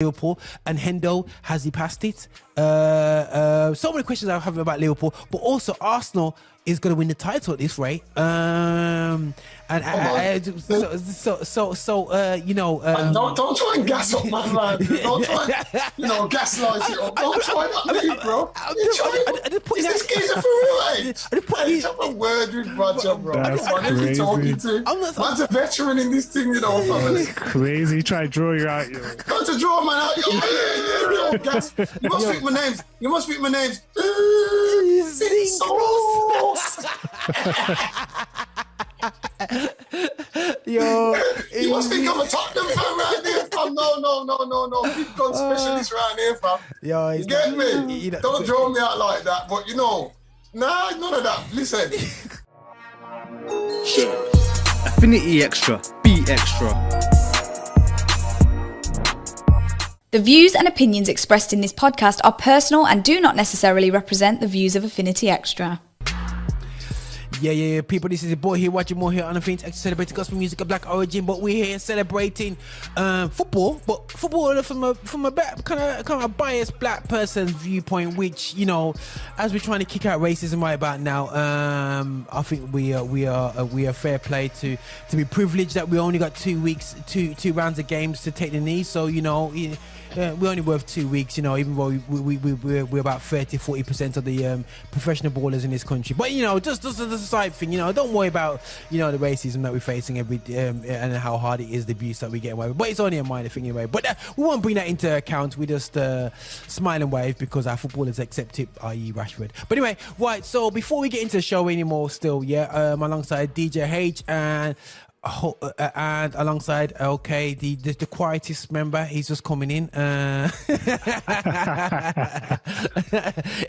Liverpool, and Hendo, has he passed it? So many questions I have about Liverpool, but also Arsenal is going to win the title at this rate. Don't try and gas up my man. Don't try and, gaslight it up. Don't try that, bro. Is this geezer for real, eh? Have a word with Roger, bro. Who's he talking to? Man's a veteran in this thing, family. Crazy. Try to draw you out, Trying to draw man out. You must speak my names. Yo, you must think I'm a Tottenham fan right here, fam. No. Big gun specialist right here, fam. Yo, you get me? Don't draw me out like that, but none of that. Listen. Affinity Extra. Be extra. The views and opinions expressed in this podcast are personal and do not necessarily represent the views of Affinity Extra. Yeah, people, this is your boy here, watching more here on Affinity Extra, celebrating gospel music of black origin, but we're here celebrating football, but football from a kind of a biased black person's viewpoint, which, as we're trying to kick out racism right about now, I think we are fair play to be privileged that we only got 2 weeks, two rounds of games to take the knee, so we're only worth 2 weeks, even though we're about 30-40% of the professional ballers in this country. But just the side thing, don't worry about the racism that we're facing every and how hard it is, the abuse that we get away with. But it's only a minor thing anyway. But we won't bring that into account. We just smile and wave because our footballers accept it, i.e. Rashford. But anyway, right. So before we get into the show anymore, still, alongside DJ Haych and alongside the quietest member, he's just coming in.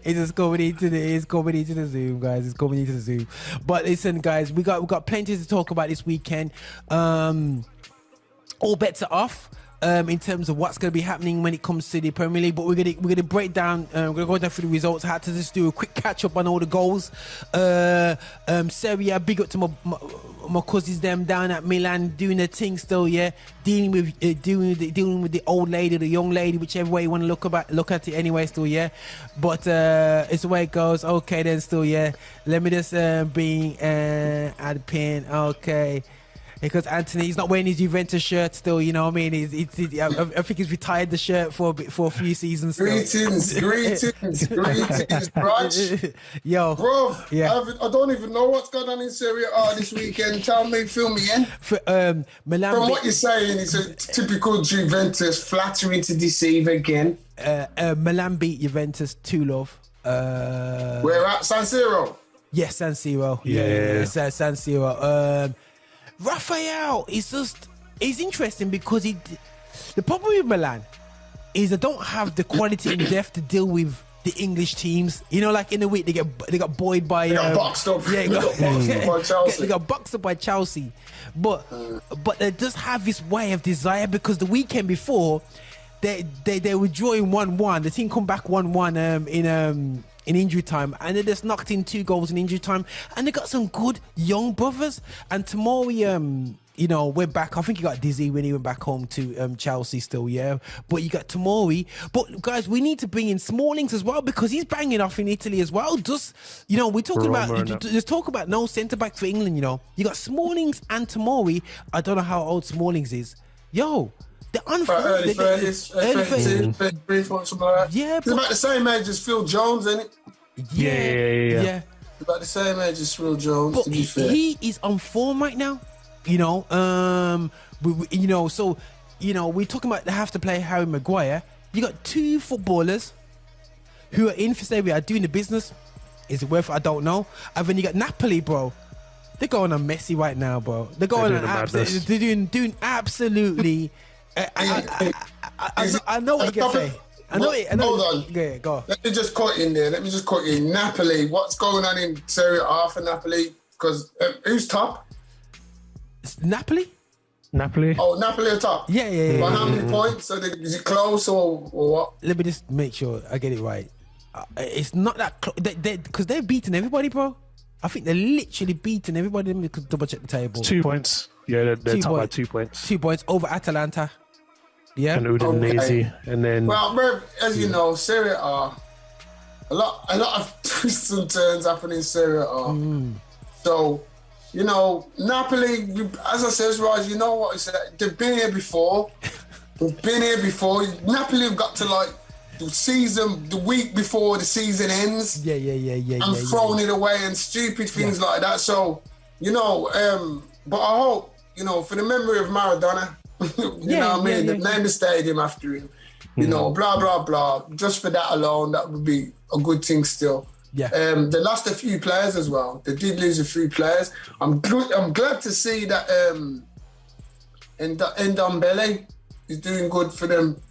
He's coming into the Zoom, guys. He's coming into the Zoom. But listen, guys, we got plenty to talk about this weekend. All bets are off. In terms of what's going to be happening when it comes to the Premier League, but we're gonna break down. We're gonna go down through the results. I had to just do a quick catch up on all the goals. Serie A, big up to my cousins them down at Milan doing their thing still. Dealing with the old lady, the young lady, whichever way you want to look at it. Anyway, still But it's the way it goes. Okay, then still Let me just bring add a pin. Okay. Because Anthony's not wearing his Juventus shirt still, you know what I mean? I think he's retired the shirt for a few seasons still. Greetings, Brunch. Yo. Bro, I don't even know what's going on in Serie A this weekend. Tell me, fill me in. Milan From what you're saying, it's a typical Juventus, flattering to deceive again. Milan beat Juventus 2-0. We're at San Siro? Yes, San Siro. Yeah. San Siro. Raphael he's interesting because the problem with Milan is they don't have the quality and depth to deal with the English teams. Like in the week they got buoyed by they got boxed up. Yeah, they got boxed up by Chelsea. They got boxed up by Chelsea. But they just have this way of desire because the weekend before they were drawing 1-1. The team come back 1-1 in injury time, and they just knocked in 2 goals in injury time, and they got some good young brothers. And Tomori went back. I think he got dizzy when he went back home to Chelsea still, but you got Tomori. But guys, we need to bring in Smallings as well because he's banging off in Italy as well. Just we're talking there's talk about no centre back for England. You got Smallings and Tomori. I don't know how old Smallings is. They're early 30s, 33, something like that. Yeah, it's about the same age as Phil Jones, isn't it? Yeah. It's about the same age as Phil Jones. But to be fair, he is on form right now. So we're talking about they have to play Harry Maguire. You got 2 footballers who are in for Serie A doing the business. Is it worth it? I don't know. And then you got Napoli, bro. They're going on Messi right now, bro. They're going on absolutely. They're doing absolutely. I know what you can say. I know. Hold on. Yeah, go. Let me just cut in there. Napoli. What's going on in Serie A for Napoli? Because who's top? Napoli. Oh, Napoli are top. Yeah. By how many points? So is it close or what? Let me just make sure I get it right. It's not that close because they're beating everybody, bro. I think they're literally beating everybody. Let me double check the table. 2 points. Yeah, they're top by 2 points. 2 points over Atalanta. Yeah. and Udinese, and then Well, bro, as you know, Serie A, a lot of twists and turns happen in Serie A. So, you know, Napoli, as I said, Raj, you know what I said, they've been here before. Napoli have got to like the week before the season ends. And thrown it away and stupid things like that. So, you know, but I hope, you know, for the memory of Maradona, you know what I mean? They've named the stadium after him. You know, blah, blah, blah. Just for that alone, that would be a good thing still. Yeah. They lost a few players as well. They did lose a few players. I'm glad to see that Ndombele is doing good for them.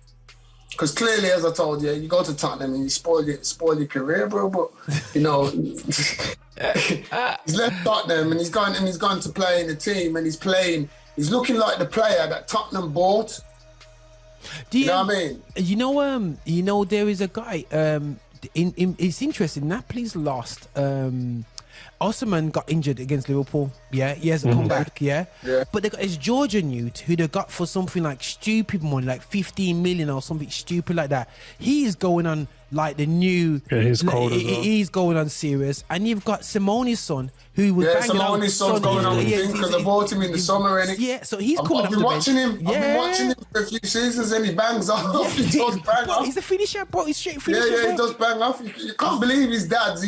Because clearly, as I told you, you go to Tottenham and you spoil your career, bro. But you know, he's left Tottenham and he's gone to play in the team and he's playing. He's looking like the player that Tottenham bought. You know what I mean? You know, there is a guy. It's interesting. Napoli's lost. Osman got injured against Liverpool. Yeah, he hasn't come back. Yeah, but they got his Georgian youth who they got for something like stupid money, like 15 million or something stupid like that. He's going on like the new. Yeah, he's cold as well. He's going on serious, and you've got Simone's son who was banging on. Simone's son's going on because I bought him in the summer, innit? Yeah, so he's coming. I've been watching him. Yeah. I've been watching him for a few seasons, and he bangs off. He does bang off. He's a finisher, bro. He's straight finisher. Yeah, he does bang off. You can't believe his dad.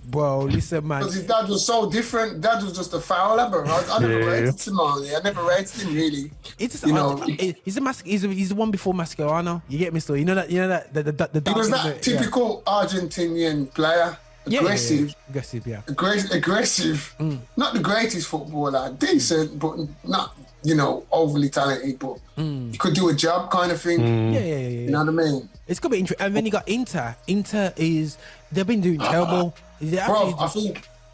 Bro, listen, man. Because his dad was so different. Dad was just a fouler, bro. I never rated Simone. I never rated him really. It's just, you know, he's the one before Mascherano. You get me, still. You know that. He was that typical Argentinian player. Aggressive, aggressive. Not the greatest footballer, decent, but not, you know, overly talented. But you could do a job, kind of thing. Yeah. You know what I mean? It's gonna be interesting. And then you got Inter. Inter they've been doing terrible. Bro,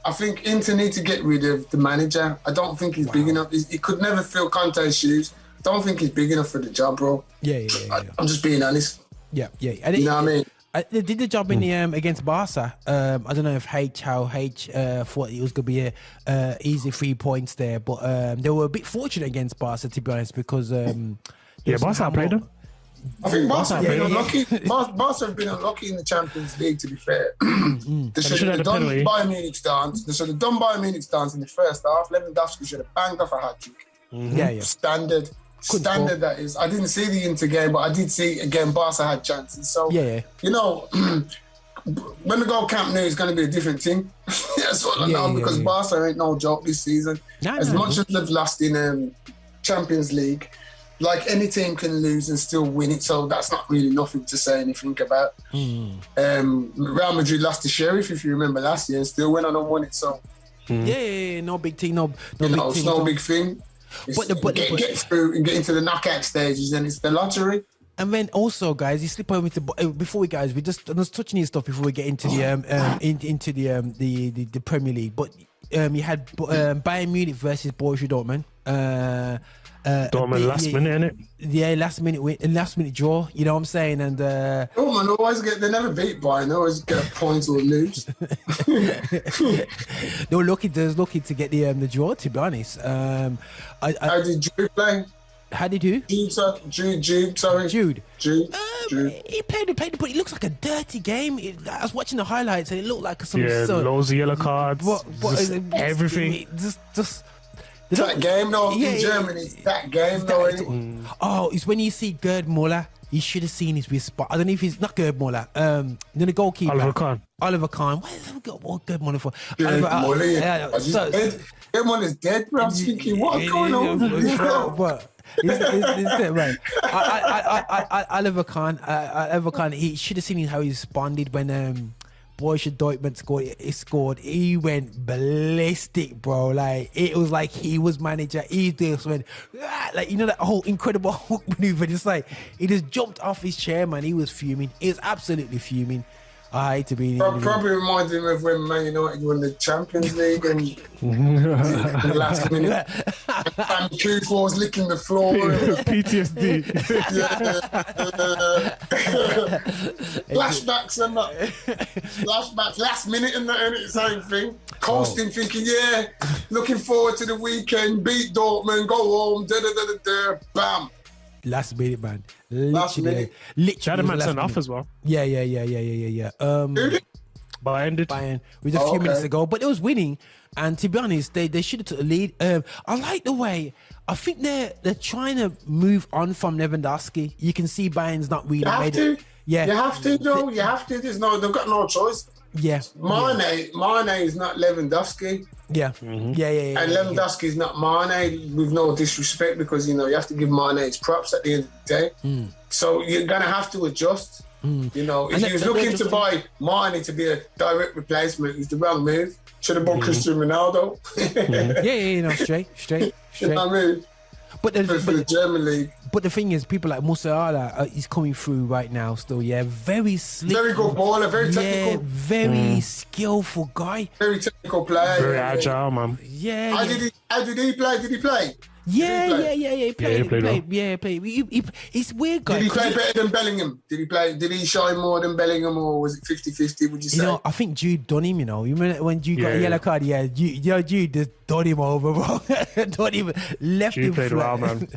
I think Inter need to get rid of the manager. I don't think he's big enough. He could never fill Conte's shoes. I don't think he's big enough for the job, bro. Yeah. I'm just being honest. Yeah. You know what I mean? They did the job in the against Barca. I don't know if Haych thought it was gonna be a easy 3 points there, but they were a bit fortunate against Barca, to be honest, because Barca played them. I think Barca have been unlucky. Barca have been unlucky in the Champions League, to be fair. They should have done Bayern Munich's dance. They should have done Bayern Munich's dance in the first half. Lewandowski should have banged off a hat-trick. Standard that is. I didn't see the Inter game, but I did see, again, Barca had chances. So, you know, when we go Camp Nou, it's going to be a different thing. That's what I know, because Barca ain't no joke this season. As much as they've lost in Champions League, like any team can lose and still win it, so that's not really nothing to say anything about. Real Madrid lost to Sheriff, if you remember, last year, and still went on and won it. So, no big thing, no big thing. It's no big thing. Get through and get into the knockout stages, and it's the lottery. And then also, guys, you slip over to before we just touching this stuff before we get into the Premier League. But you had Bayern Munich versus Borussia Dortmund. Dortmund last minute, innit? Yeah, last minute draw. You know what I'm saying? And Dortmund they never beat Bayern. They always get a point or lose. They were lucky to get the draw. To be honest, how did Jude play? How did who? Jude. Sorry, Jude. He played, but it looks like a dirty game. I was watching the highlights, and it looked like some loads of yellow cards, everything. Just. That game though in Germany. That game though. It's when you see Gerd Muller. You should have seen his response. I don't know if he's not Gerd Muller. The goalkeeper. Oliver Kahn. What Gerd Muller for? Gerd Muller's dead, bro. I was thinking, what's going on? Right. Oliver Kahn. He should have seen how he responded when Borussia Dortmund scored. He went ballistic, bro. Like, it was like he was manager. He just went, like, you know, that whole incredible hook maneuver. Just like, he just jumped off his chair, man. He was fuming. He was absolutely fuming. I hate to be. Probably reminded him of when Man United won the Champions League and in the last minute, and Q4 was licking the floor. PTSD. Flashbacks and that. Flashbacks, last minute and that, and same thing. Coasting, thinking, looking forward to the weekend, beat Dortmund, go home, bam. Last minute, man. Last minute. Literally. She had a man last sent minute. off as well. Yeah. Bayern did. Bayern with a few minutes ago, but it was winning. And to be honest, they should have took the lead. I like the way. I think they're trying to move on from Lewandowski. You can see Bayern's not really made it. Yeah, you have to, though. You have to. They've got no choice. Yeah, Mane is not Lewandowski. Yeah, yeah. And Lewandowski is not Mane, with no disrespect, because you have to give Mane his props at the end of the day. So you're gonna have to adjust. If you was looking to buy Mane to be a direct replacement, it's the wrong move. Should have bought Cristiano Ronaldo. Straight. You know what I mean? But for the German league. But the thing is, people like Musiala, he's coming through right now still, very slick. Very good baller, very technical. Very skillful guy. Very technical player. Very agile, man. Yeah. How did he play? Did he play? Yeah. He played. He's weird guy. Did he play better than Bellingham? Did he shine more than Bellingham, or was it 50-50, would you say? I think Jude done him, You remember when Jude got a yellow card? Yeah, Jude just done him over, bro. Done him, left Jude him played flat. well, man.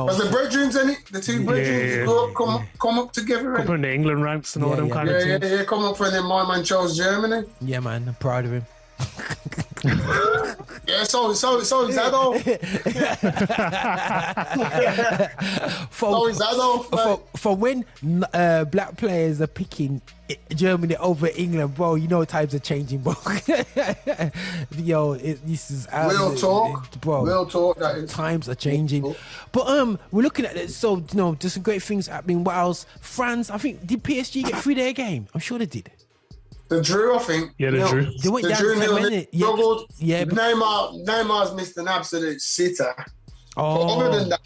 Was the brethrens in it? The two brethrens come up together? Come from the England ranks and all them kind of things. Yeah, come up from them. My man chose Germany. Yeah, man, I'm proud of him. Yeah, so is Adolf. For when black players are picking Germany over England, bro, times are changing, bro. This is real talk, bro. Real talk. That is. Times are changing, but we're looking at it. So there's some great things happening. Wales, France. I think did PSG get through their game? I'm sure they did. The drew, I think. Yeah, the drew. They went down to 10 minutes. Yeah. Neymar's missed an absolute sitter. Oh. But other than that,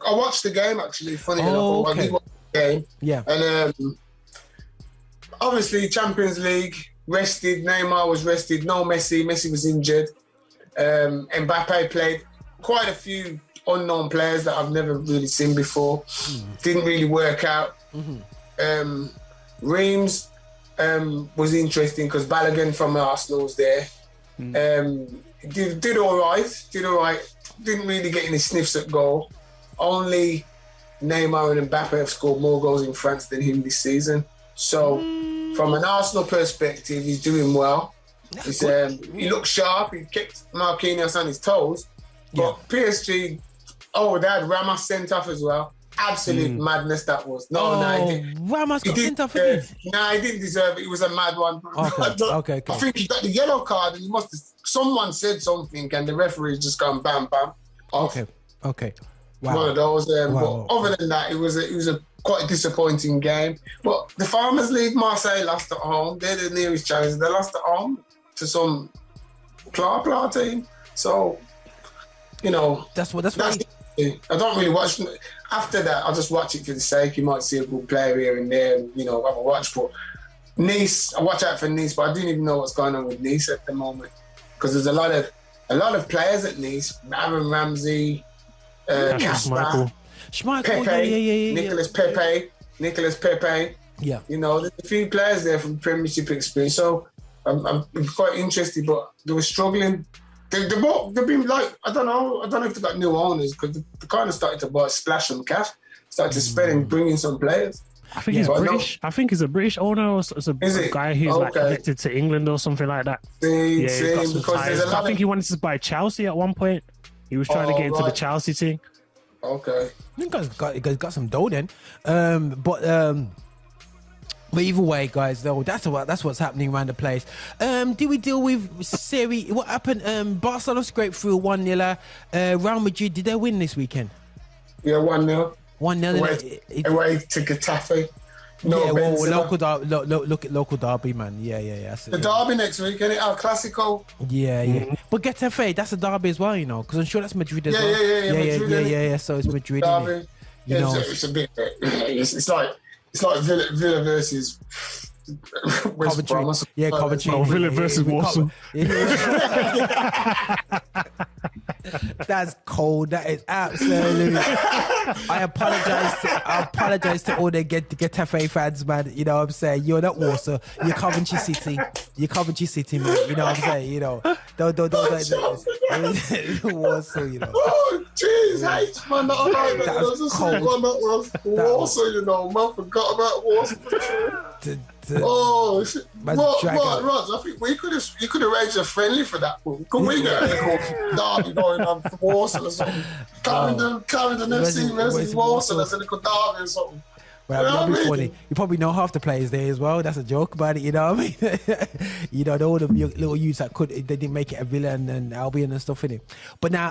I watched the game, actually, funny enough. Okay. I did watch the game. Yeah. And obviously, Champions League, rested. Neymar was rested. No Messi. Messi was injured. Mbappe played. Quite a few unknown players that I've never really seen before. Didn't really work out. Reims was interesting because Balogun from Arsenal was there. Did all right. Didn't really get any sniffs at goal. Only Neymar and Mbappe have scored more goals in France than him this season. So, from an Arsenal perspective, he's doing well. He looks sharp. He kept Marquinhos on his toes. But PSG, they had Ramos sent off as well. Absolute madness that was. Ramos got sent off again. He didn't deserve it. It was a mad one. Okay. I think he got the yellow card, and someone said something, and the referee just gone bam bam off. Okay. Wow. One of those. But other than that, it was a quite disappointing game. But the Farmers League, Marseille lost at home. They're the nearest challenger. They lost at home to some Pla team. So, that's what. I don't really watch. After that, I'll just watch it for the sake. You might see a good player here and there, and, have a watch. But Nice, I watch out for Nice, but I didn't even know what's going on with Nice at the moment, because there's a lot of players at Nice. Aaron Ramsey, Kasper, Schmeichel, Pepe, Nicolas Pepe. Yeah, there's a few players there from Premiership experience. So I'm quite interested, but they were struggling. They've been like, I don't know if they've got new owners, because they kind of started to splash some cash, started to spend and bring in some players. I think he's British. I think he's a British owner, or it's a guy who's connected to England or something like that. He's got some ties. I think he wanted to buy Chelsea at one point. He was trying to get into the Chelsea team. Okay. I think he's got some dough then. But either way, guys, though, that's what's happening around the place. Did we deal with Serie? What happened? Barcelona scraped through 1-0. Real Madrid, did they win this weekend? Yeah, 1-0. 1-0. Away to Getafe. Look at local derby, man. Yeah. The derby next week, isn't it? El Clasico. Yeah. But Getafe, that's a derby as well, because I'm sure that's Madrid as well. Yeah. So it's Madrid. Derby. It's a bit. It's like Villa versus West Brom. Yeah, Coventry. Villa versus Warsaw. That's cold. That is absolutely. I apologize to all the Getafe fans, man. You know what I'm saying? You're not Warsaw. You're Coventry City. You're Coventry City, man. You know what I'm saying? You know, don't Warsaw. You know. Oh, jeez, Haych, man. Not about that. There was a song that was Warsaw. You know, man. Forgot about Warsaw. Oh, Rods, I think you could have arranged a friendly for that one. Could we get a derby going on for Warsaw or something? Carrington FC versus Warsaw, that's a little derby or something. Well, that'd be funny. You probably know half the players there as well. That's a joke about it, you know what I mean? You know, all the little youths that they didn't make it a Villa and Albion and stuff in it. But now,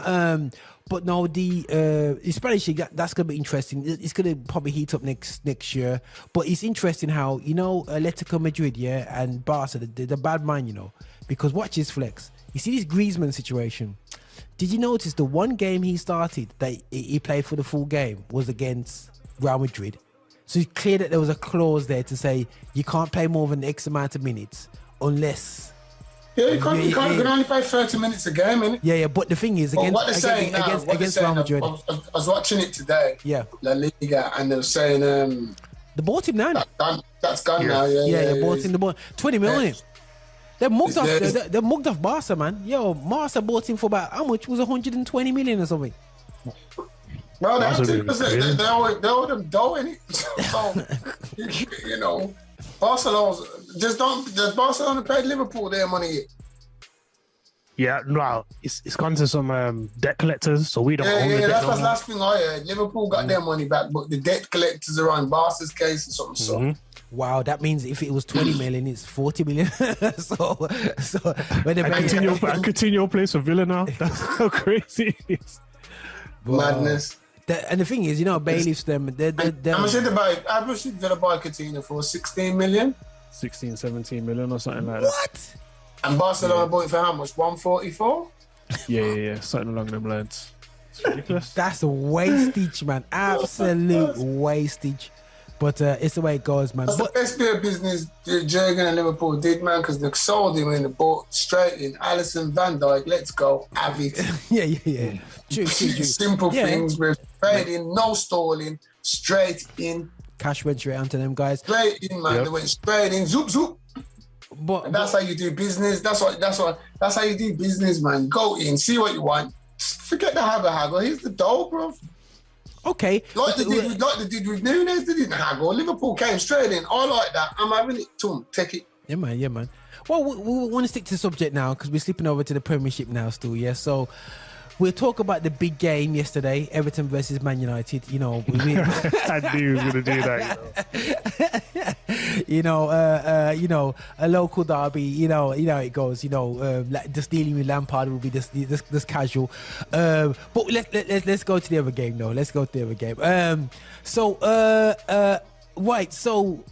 the Spanish league, that's gonna be interesting. It's gonna probably heat up next year. But it's interesting how, you know, Atletico Madrid, and Barca, the bad man, you know, because watch his flex. You see this Griezmann situation. Did you notice the one game he started that he played for the full game was against Real Madrid? So it's clear that there was a clause there to say you can't play more than X amount of minutes unless... Yeah, you can only play 30 minutes a game, innit? Yeah, but the thing is, against Real Madrid... I was watching it today, La Liga, and they were saying... they bought him now. That's gone now, Yeah, bought him. 20 million. They're mugged off Barca, man. Yo, Barca bought him for about, how much? Was 120 million or something? Well, they owe them dough, innit? So, you know, does Barcelona paid Liverpool their money yet? Yeah, no, it's gone to some debt collectors, so we don't own the debt. That's the last thing I heard. Liverpool got their money back, but the debt collectors are on Barca's case or something. So. Wow, that means if it was 20 million, it's 40 million. so when I continue your place for Villa now. That's how crazy it is. Madness. And the thing is, you know, bailiffs them. How much did Villa buy Coutinho for? 16 million? 16, 17 million or something like that. What? And Barcelona bought it for how much? 144? Yeah, something along them lines. It's ridiculous. That's a wastage, man. Absolute wastage. But it's the way it goes, man. That's the best bit of business Jurgen and Liverpool did, man, because they sold him in the bought straight in. Alisson, Van Dijk, let's go, have it. Yeah. True. Simple things, we're straight in, no stalling, straight in. Cash went straight onto them guys. Straight in, man. Yep. They went straight in, zoop. And that's how you do business. That's how you do business, man. Go in, see what you want. Forget the haggle. Here's the dough, bro. Okay. Like they did with Nunes, they didn't haggle. Liverpool came straight in. I like that. I'm having it too. Take it. Yeah, man. Well, we want to stick to the subject now because we're slipping over to the Premiership now still, yeah? So we'll talk about the big game yesterday, Everton versus Man United. You know, I knew he was going to do that. You know, a local derby. You know how it goes. You know, just dealing with Lampard will be this casual. But let's go to the other game though. Let's go to the other game. Right. So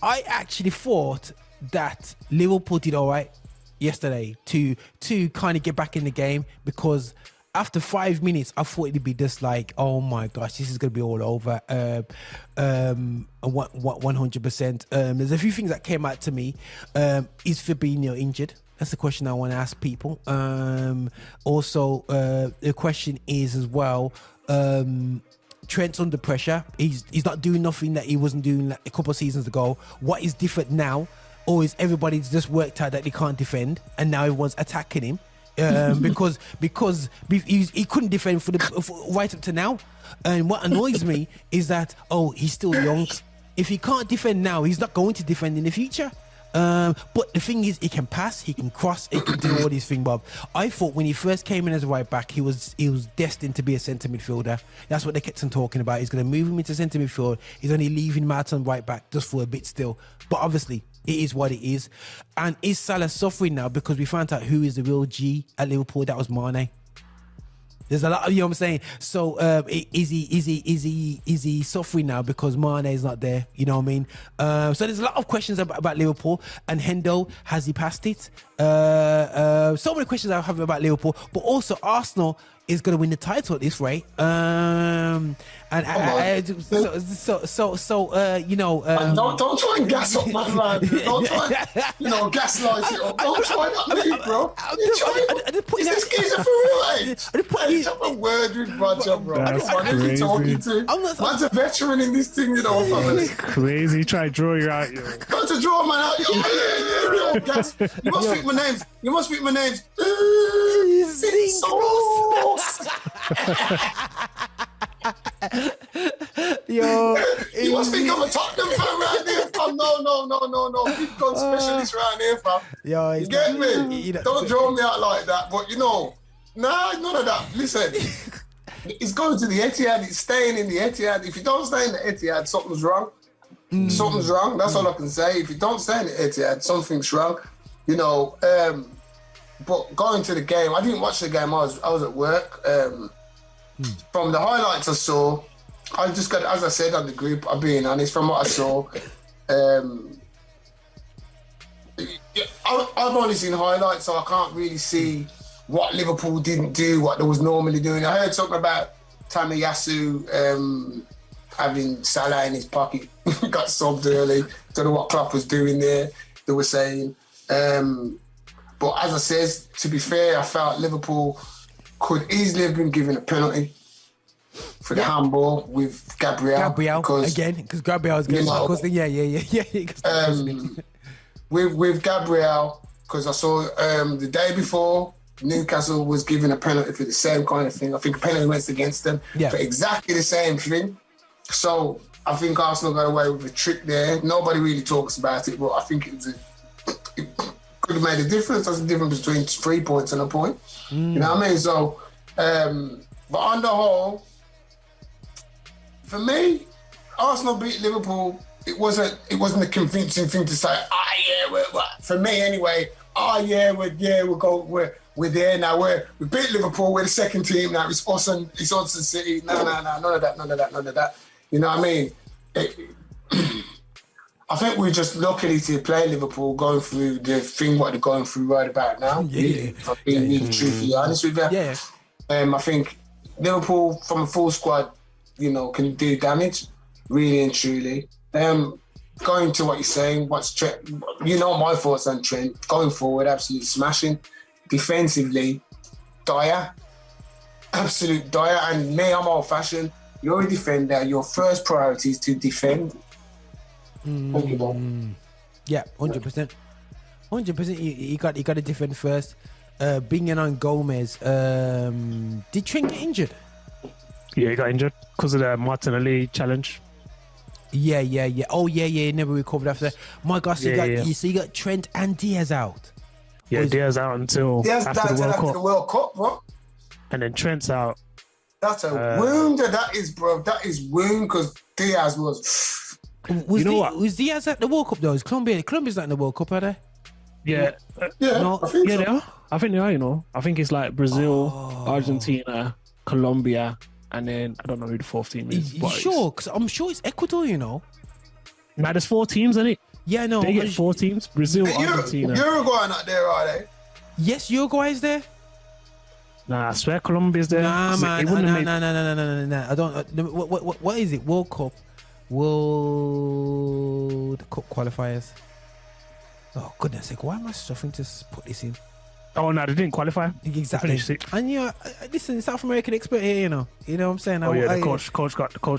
I actually thought that Liverpool did all right yesterday to kind of get back in the game, because after 5 minutes I thought it'd be just like, oh my gosh, this is gonna be all over. 100%. There's a few things that came out to me. Is Fabinho injured? That's the question I want to ask people. Also, the question is as well, Trent's under pressure. He's not doing nothing that he wasn't doing like a couple of seasons ago. What is different now? Or is everybody's just worked out that they can't defend and now everyone's attacking him? Because he couldn't defend for right up to now. And what annoys me is that, he's still young. If he can't defend now, he's not going to defend in the future. But the thing is, he can pass, he can cross, he can do all these things, Bob. I thought when he first came in as a right back, he was destined to be a centre midfielder. That's what they kept on talking about. He's going to move him into centre midfield. He's only leaving Martin right back just for a bit still. But obviously, it is what it is. And is Salah suffering now because we found out who is the real G at Liverpool? That was Mane. There's a lot of, you know what I'm saying? So is he suffering now because Mane is not there? You know what I mean? So there's a lot of questions about Liverpool. And Hendo, has he passed it? So many questions I have about Liverpool, but also Arsenal is going to win the title at this rate. And you know, don't try and gas up my man. Don't try and, gaslight it up. Don't try that, bro. Is this geezer for real, eh? Have a word with Roger, bro. Who's he talking to? Man's a veteran in this thing, you know. Crazy. Try to draw you out, yo. Got to draw man out. You must speak my names. You must speak my names. Yo, you must think I'm a Tottenham fan right here, fam. No. Big gun specialist right here, fam. Yo, you get me? Don't draw me out like that. But none of that. Listen, it's going to the Etihad. It's staying in the Etihad. If you don't stay in the Etihad, something's wrong. Something's wrong. That's all I can say. If you don't stay in the Etihad, something's wrong. You know. But going to the game, I didn't watch the game. I was at work. From the highlights I saw, I just got, as I said on the group, I'm being honest, from what I saw, I've only seen highlights, so I can't really see what Liverpool didn't do, what they was normally doing. I heard something about Tamiyasu having Salah in his pocket, got subbed early. Don't know what Klopp was doing there, they were saying. But as I said, to be fair, I felt Liverpool could easily have been given a penalty for the handball with Gabriel. Because Gabriel is going to with Gabriel, because I saw the day before, Newcastle was given a penalty for the same kind of thing. I think a penalty went against them for exactly the same thing. So I think Arsenal got away with a trick there. Nobody really talks about it, but I think it could have made a difference. That's the difference between 3 points and a point. You know what I mean? So, but on the whole, for me, Arsenal beat Liverpool. It wasn't a convincing thing to say. For me anyway. We're there now. We beat Liverpool. We're the second team now. It's us and City. No, none of that. You know what I mean? I think we're just lucky to play Liverpool going through the thing what they're going through right about now. If I'm being really truthfully honest with you. I think Liverpool from a full squad, can do damage, really and truly. Going to what you're saying, what's Trent? My thoughts on Trent. Going forward, absolutely smashing. Defensively, dire. Absolute dire. And me, I'm old-fashioned. You're a defender. Your first priority is to defend. Yeah, 100%. 100%. You got to defend first. Bringing on Gomez. Did Trent get injured? Yeah, he got injured because of the Martinelli challenge. Yeah. Oh, yeah. He never recovered after that. My gosh, so you got Trent and Diaz out. Yeah, Diaz out until after the World Cup, bro. And then Trent's out. That's a wound. That is, bro. That is wound because Diaz was. Was Diaz at the World Cup though? Is Colombia's not in the World Cup, are they? Yeah. I think they are. I think they are, I think it's like Brazil, Argentina, Colombia, and then I don't know who the fourth team is. You sure? Because I'm sure it's Ecuador, Now there's 4 teams, isn't it? Yeah, no. They get 4 teams. Brazil, Argentina. Uruguay not there, are they? Yes, Uruguay is there. Nah, I swear Colombia's there. Nah, man. No. I don't. What is it? World Cup. World Cup qualifiers. Oh, goodness sake. Why am I suffering to put this in? Oh, no, they didn't qualify. Exactly. And listen, South American expert here, You know what I'm saying? The coach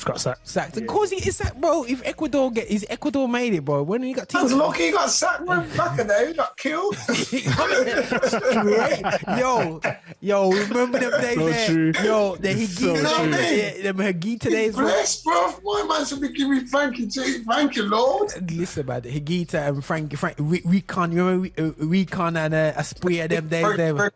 got sacked. Sacked. Of course he is sacked, bro. If Ecuador made it, bro. When he got teams. I was lucky he got sacked, man. Back in the day, he got killed. Yo, remember them days there? True. Yo, the Higuita. Them Higuita days, bro. Bless, bro. My man should be giving Frankie, Lord. Listen, man, the Higuita and Frank, Recon, you remember Recon and Asprey them days there?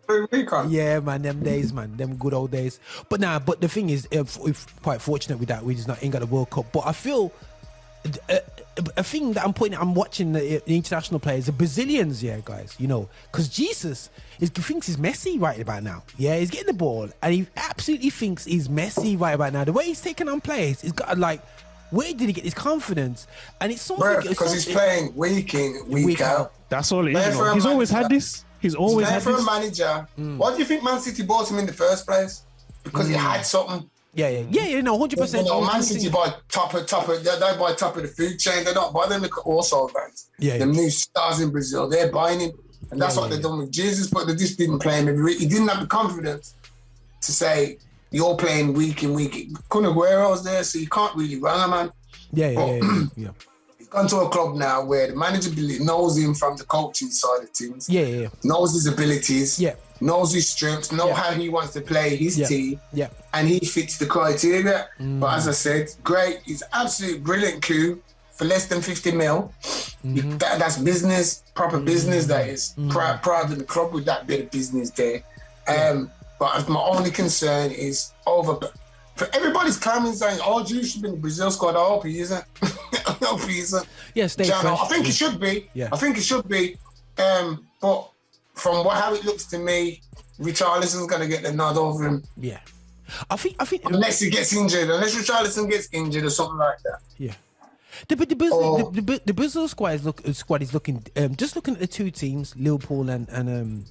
Yeah, man, them days, man, them good old days. But the thing is, we're quite fortunate with that. We just ain't got a World Cup. But I feel a thing that I'm watching the international players, the Brazilians, guys, because Jesus thinks he's Messi right about now. Yeah, he's getting the ball and he absolutely thinks he's Messi right about now. The way he's taking on players, he's got where did he get his confidence? And it's something because he's playing week in, week out. That's all it is. He's always had this. He's always had for a manager. Why do you think Man City bought him in the first place? because it had something. Yeah, 100%. You know, Man City buy top of they buy top of the food chain. They're not buying them. Look at also brands. Them new stars in Brazil, they're buying him, and that's what they've done with Jesus. But they just didn't play him every week. He didn't have the confidence to say you're playing week in week. Kun Aguero's there, so you can't really run him, man. Yeah. He's gone to a club now where the manager knows him from the coaching side of things. Yeah. Knows his abilities. Yeah. Knows his strengths. Know how he wants to play his team. Yeah. And he fits the criteria. But as I said, great. It's absolutely brilliant coup for less than 50 mil. That's business, proper business. That is proud of the club with that bit of business there. But my only concern is for everybody's clamoring saying, Jesus should be in the Brazil squad. I hope he isn't. I hope he isn't. Yeah, stay fresh. I think he should be. Yeah. I think he should be. But from how it looks to me, Richarlison's going to get the nod over him. Yeah. I think unless he gets injured, unless Richarlison gets injured or something like that. Yeah. The Brazil squad is looking. Just looking at the two teams, Liverpool and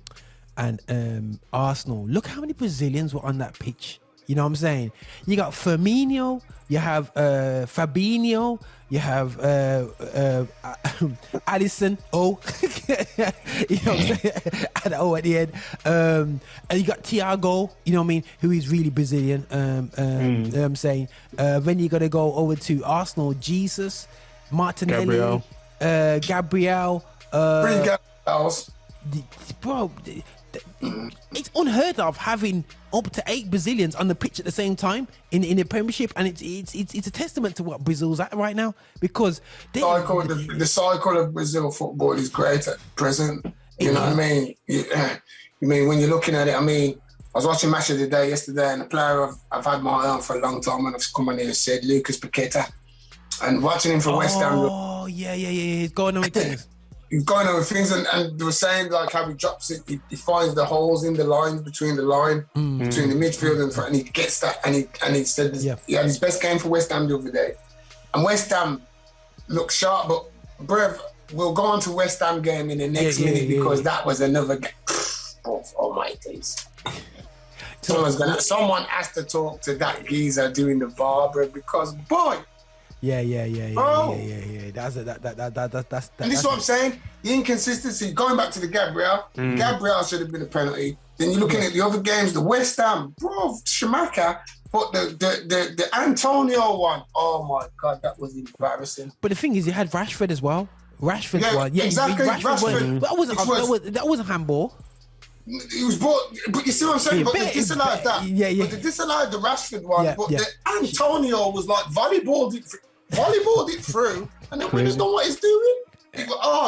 Arsenal. Look how many Brazilians were on that pitch. You know what I'm saying? You got Firmino, you have Fabinho, you have Alisson. You know what I'm saying? Add O at the end. And you got Thiago. You know what I mean? Who is really Brazilian. You know what I'm saying? Then you got to go over to Arsenal. Jesus, Martinelli, Gabriel. Bro. It's unheard of having up to 8 Brazilians on the pitch at the same time in the Premiership, and it's a testament to what Brazil's at right now, because the cycle of Brazil football is great at present. You know what I mean? I mean, when you're looking at it, I mean, I was watching Match of the Day yesterday, and a player I've had my eye on for a long time, and I've come on here and said Lucas Paqueta, and watching him for West Ham. Oh yeah, he's going on with things. He's going over things, and they were saying like how he drops it, he finds the holes in the lines between the midfield and front, and he gets that, and he said he had his best game for West Ham the other day, and West Ham looked sharp, but bruv, we'll go on to West Ham game in the next minute because that was another game. Oh my days! Someone has to talk to that geezer doing the VAR, bruv, because boy. Yeah. That's. And this is what I'm saying. The inconsistency. Going back to the Gabriel. Gabriel should have been a penalty. Then you're looking at the other games. The West Ham, bro, Schumacher. But the Antonio one. Oh my God, that was embarrassing. But the thing is, you had Rashford as well. Rashford one. Yeah, exactly. Rashford. That wasn't handball. He was brought, but you see what I'm saying? But they disallowed that. But they disallowed the Rashford one. The Antonio was like volleyballed it through, and then we just know what he's doing. It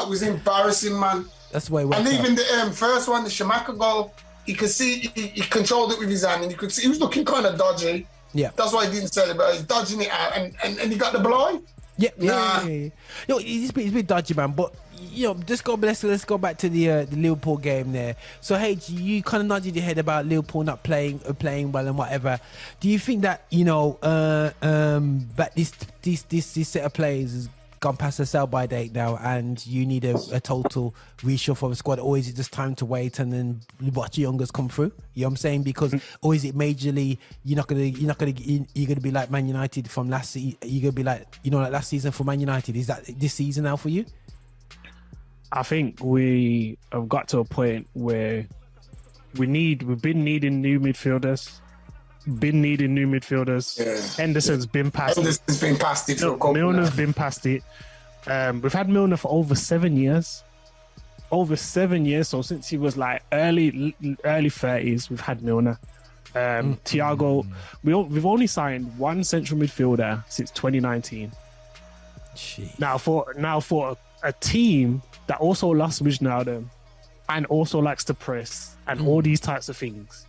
was embarrassing, man. That's the way it went. And even the first one, the Schumacher goal, you could see he controlled it with his hand, and you could see he was looking kind of dodgy. Yeah, that's why he didn't celebrate. He's dodging it out, and he got the blind. Yeah. Yo, he's been dodgy, man. But let's go back to the Liverpool game there. So, Haych, you kind of nodded your head about Liverpool not playing well and whatever. Do you think that that this set of players has gone past the sell-by date now, and you need a total reshuffle of the squad, or is it just time to wait and then watch youngers come through? You know what I'm saying? Because or is it majorly you're gonna be like Man United from last season? You're gonna be like like last season for Man United. Is that this season now for you? I think we have got to a point where we've been needing new midfielders. Henderson's been past it. Milner's been past it. We've had Milner for over 7 years. So since he was like early 30s, we've had Milner. Thiago, we've only signed one central midfielder since 2019. Jeez. Now for a team that also lost Wijnaldum and also likes to press and all these types of things,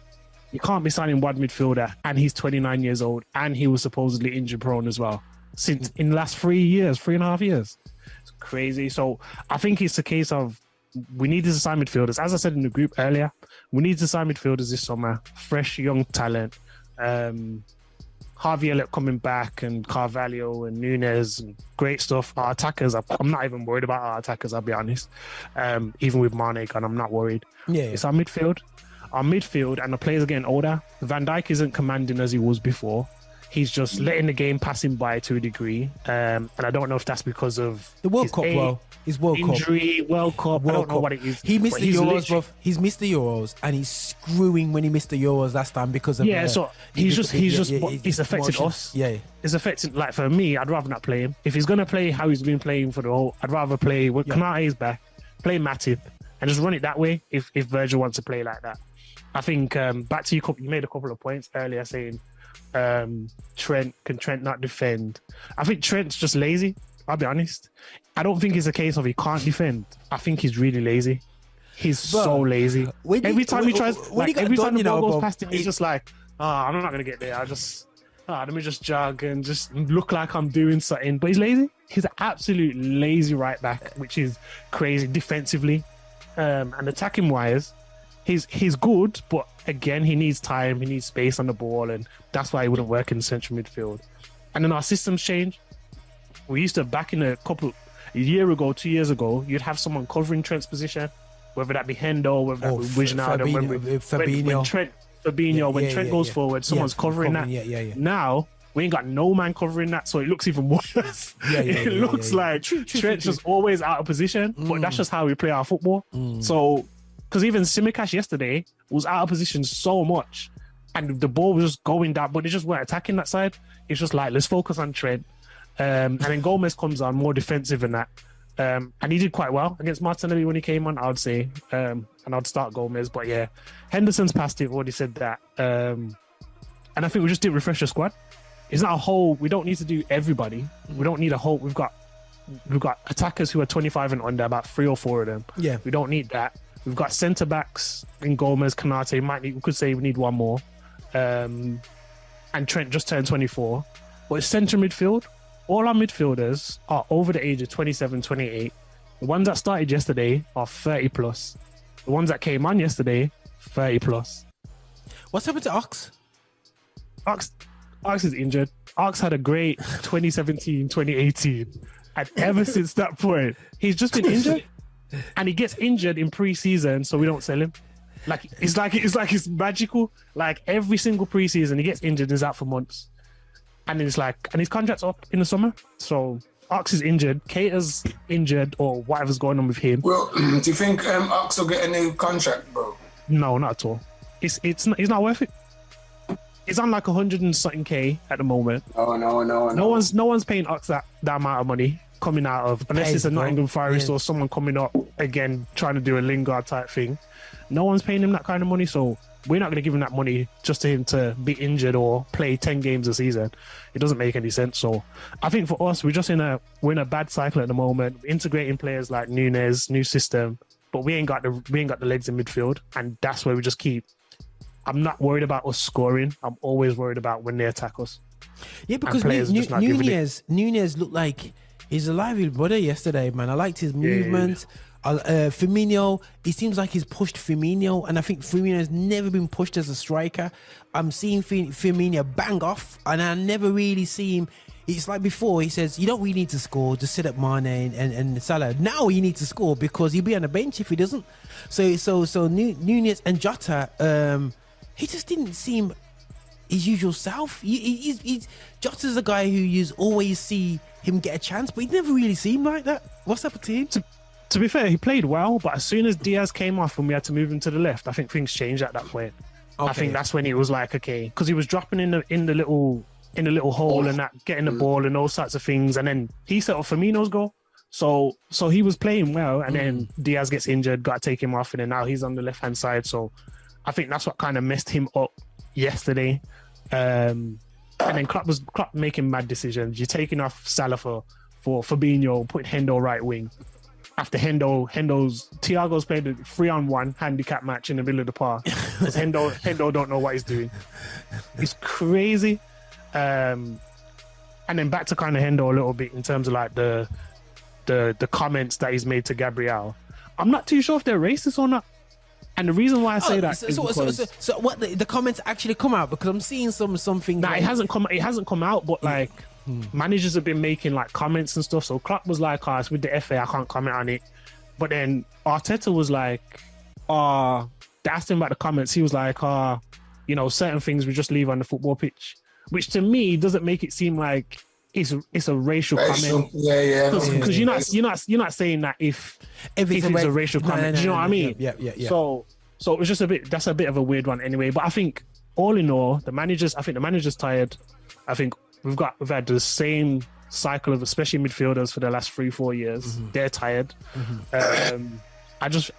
you can't be signing one midfielder, and he's 29 years old, and he was supposedly injury prone as well since in the last 3.5 years. It's crazy. So I think it's a case of we need to sign midfielders. As I said in the group earlier, we need to sign midfielders this summer. Fresh young talent. Harvey Elliott coming back, and Carvalho and Nunes, and great stuff. Our attackers, I'm not even worried about our attackers, I'll be honest. Even with Mane gone, I'm not worried. Yeah. It's our midfield. our midfield and the players are getting older. Van Dijk isn't commanding as he was before. He's just letting the game pass him by to a degree. And I don't know if that's because of the World Cup, bro. His World injury, Cup. World Cup. I don't know what it is. He missed the Euros, bro. He's missed the Euros, and he's screwing when he missed the Euros last time because of so it's affected us. Yeah, it's affecting. Like for me, I'd rather not play him. If he's gonna play how he's been playing for the whole, I'd rather play when Konate is back, play Matip, and just run it that way. If Virgil wants to play like that, I think back to you made a couple of points earlier saying Trent not defend. I think Trent's just lazy. I'll be honest. I don't think it's a case of he can't defend. I think he's really lazy. He's so lazy. Every time he tries, every time the ball goes past him, he's just like, I'm not going to get there. Let me just jog and just look like I'm doing something. But he's lazy. He's an absolute lazy right back, which is crazy defensively. And attacking wise, he's good, but again, he needs time. He needs space on the ball, and that's why he wouldn't work in the central midfield. And then our systems change. We used to, back in a year ago, 2 years ago, you'd have someone covering Trent's position, whether that be Hendo, whether that be Wijnaldum, when Trent goes forward, someone's covering that. Now, we ain't got no man covering that, so it looks even worse. It looks like Trent's just always out of position, but that's just how we play our football. So, because even Tsimikas yesterday was out of position so much, and the ball was just going down, but they just weren't attacking that side. It's just like, let's focus on Trent. And then Gomez comes on more defensive than that. And he did quite well against Martinelli when he came on, I would say. And I'd start Gomez. But yeah, Henderson's past it, already said that. And I think we just did refresh the squad. It's not a whole, we don't need to do everybody. We don't need a whole, we've got attackers who are 25 and under, about 3 or 4 of them. Yeah. We don't need that. We've got centre-backs in Gomez, Konate, we could say we need one more. And Trent just turned 24. But it's centre midfield. All our midfielders are over the age of 27, 28. The ones that started yesterday are 30 plus. The ones that came on yesterday, 30 plus. What's happened to Ox? Ox is injured. Ox had a great 2017, 2018. And ever since that point, he's just been injured. And he gets injured in pre-season, so we don't sell him. It's magical. Like every single pre-season, he gets injured and is out for months. And his contract's up in the summer. So Ox is injured, Keita's injured, or whatever's going on with him. Well, do you think Ox will get a new contract, bro? No, not at all. It's not worth it. It's on like 100 and something K at the moment. Oh no. No one's paying Ox that amount of money coming out of, unless it's a Nottingham Forest or someone coming up again trying to do a Lingard type thing. No one's paying him that kind of money, so we're not going to give him that money just to him to be injured or play 10 games a season. It doesn't make any sense. So I think for us, we're in a bad cycle at the moment, integrating players like Nunes, new system, but we ain't got the legs in midfield, and that's where we just keep. I'm not worried about us scoring. I'm always worried about when they attack us. Yeah, because Nunes looked like he's a lively brother yesterday, man. I liked his movement. Firmino, it seems like he's pushed Firmino, and I think Firmino has never been pushed as a striker. I'm seeing Firmino bang off, and I never really see him. It's like before, he says, you don't really need to score, just sit at Mane and Salah. Now he needs to score because he'll be on the bench if he doesn't. So Nunes and Jota, he just didn't seem his usual self. Jota's a guy who you always see him get a chance, but he never really seemed like that. What's happened to him? To be fair, he played well, but as soon as Diaz came off and we had to move him to the left, I think things changed at that point. Okay. I think that's when it was like, okay, because he was dropping in the little hole and that, getting the ball and those sorts of things, and then he set off Firmino's goal. So he was playing well, and then Diaz gets injured, got to take him off, and then now he's on the left hand side. So I think that's what kind of messed him up yesterday. And then Klopp making mad decisions. You're taking off Salah for Fabinho, putting Hendo right wing. After Thiago's played a 3-on-1 handicap match in the middle of the park because Hendo don't know what he's doing. It's crazy. And then back to kind of Hendo a little bit in terms of like the comments that he's made to Gabriel. I'm not too sure if they're racist or not. And the reason why I say that is because... So what the comments actually come out, because I'm seeing something. Nah, it hasn't come out, but like managers have been making like comments and stuff. So Klopp was like, it's with the FA, I can't comment on it. But then Arteta was like, they asked him about the comments. He was like, you know, certain things we just leave on the football pitch, which to me doesn't make it seem like it's a racial comment. Yeah. Because you're not saying that if it's a racial comment. Do you know what I mean? Yeah. So it was just that's a bit of a weird one anyway. But I think all in all, the manager's tired. I think we've had the same cycle of especially midfielders for the last 3-4 years. They're tired. I just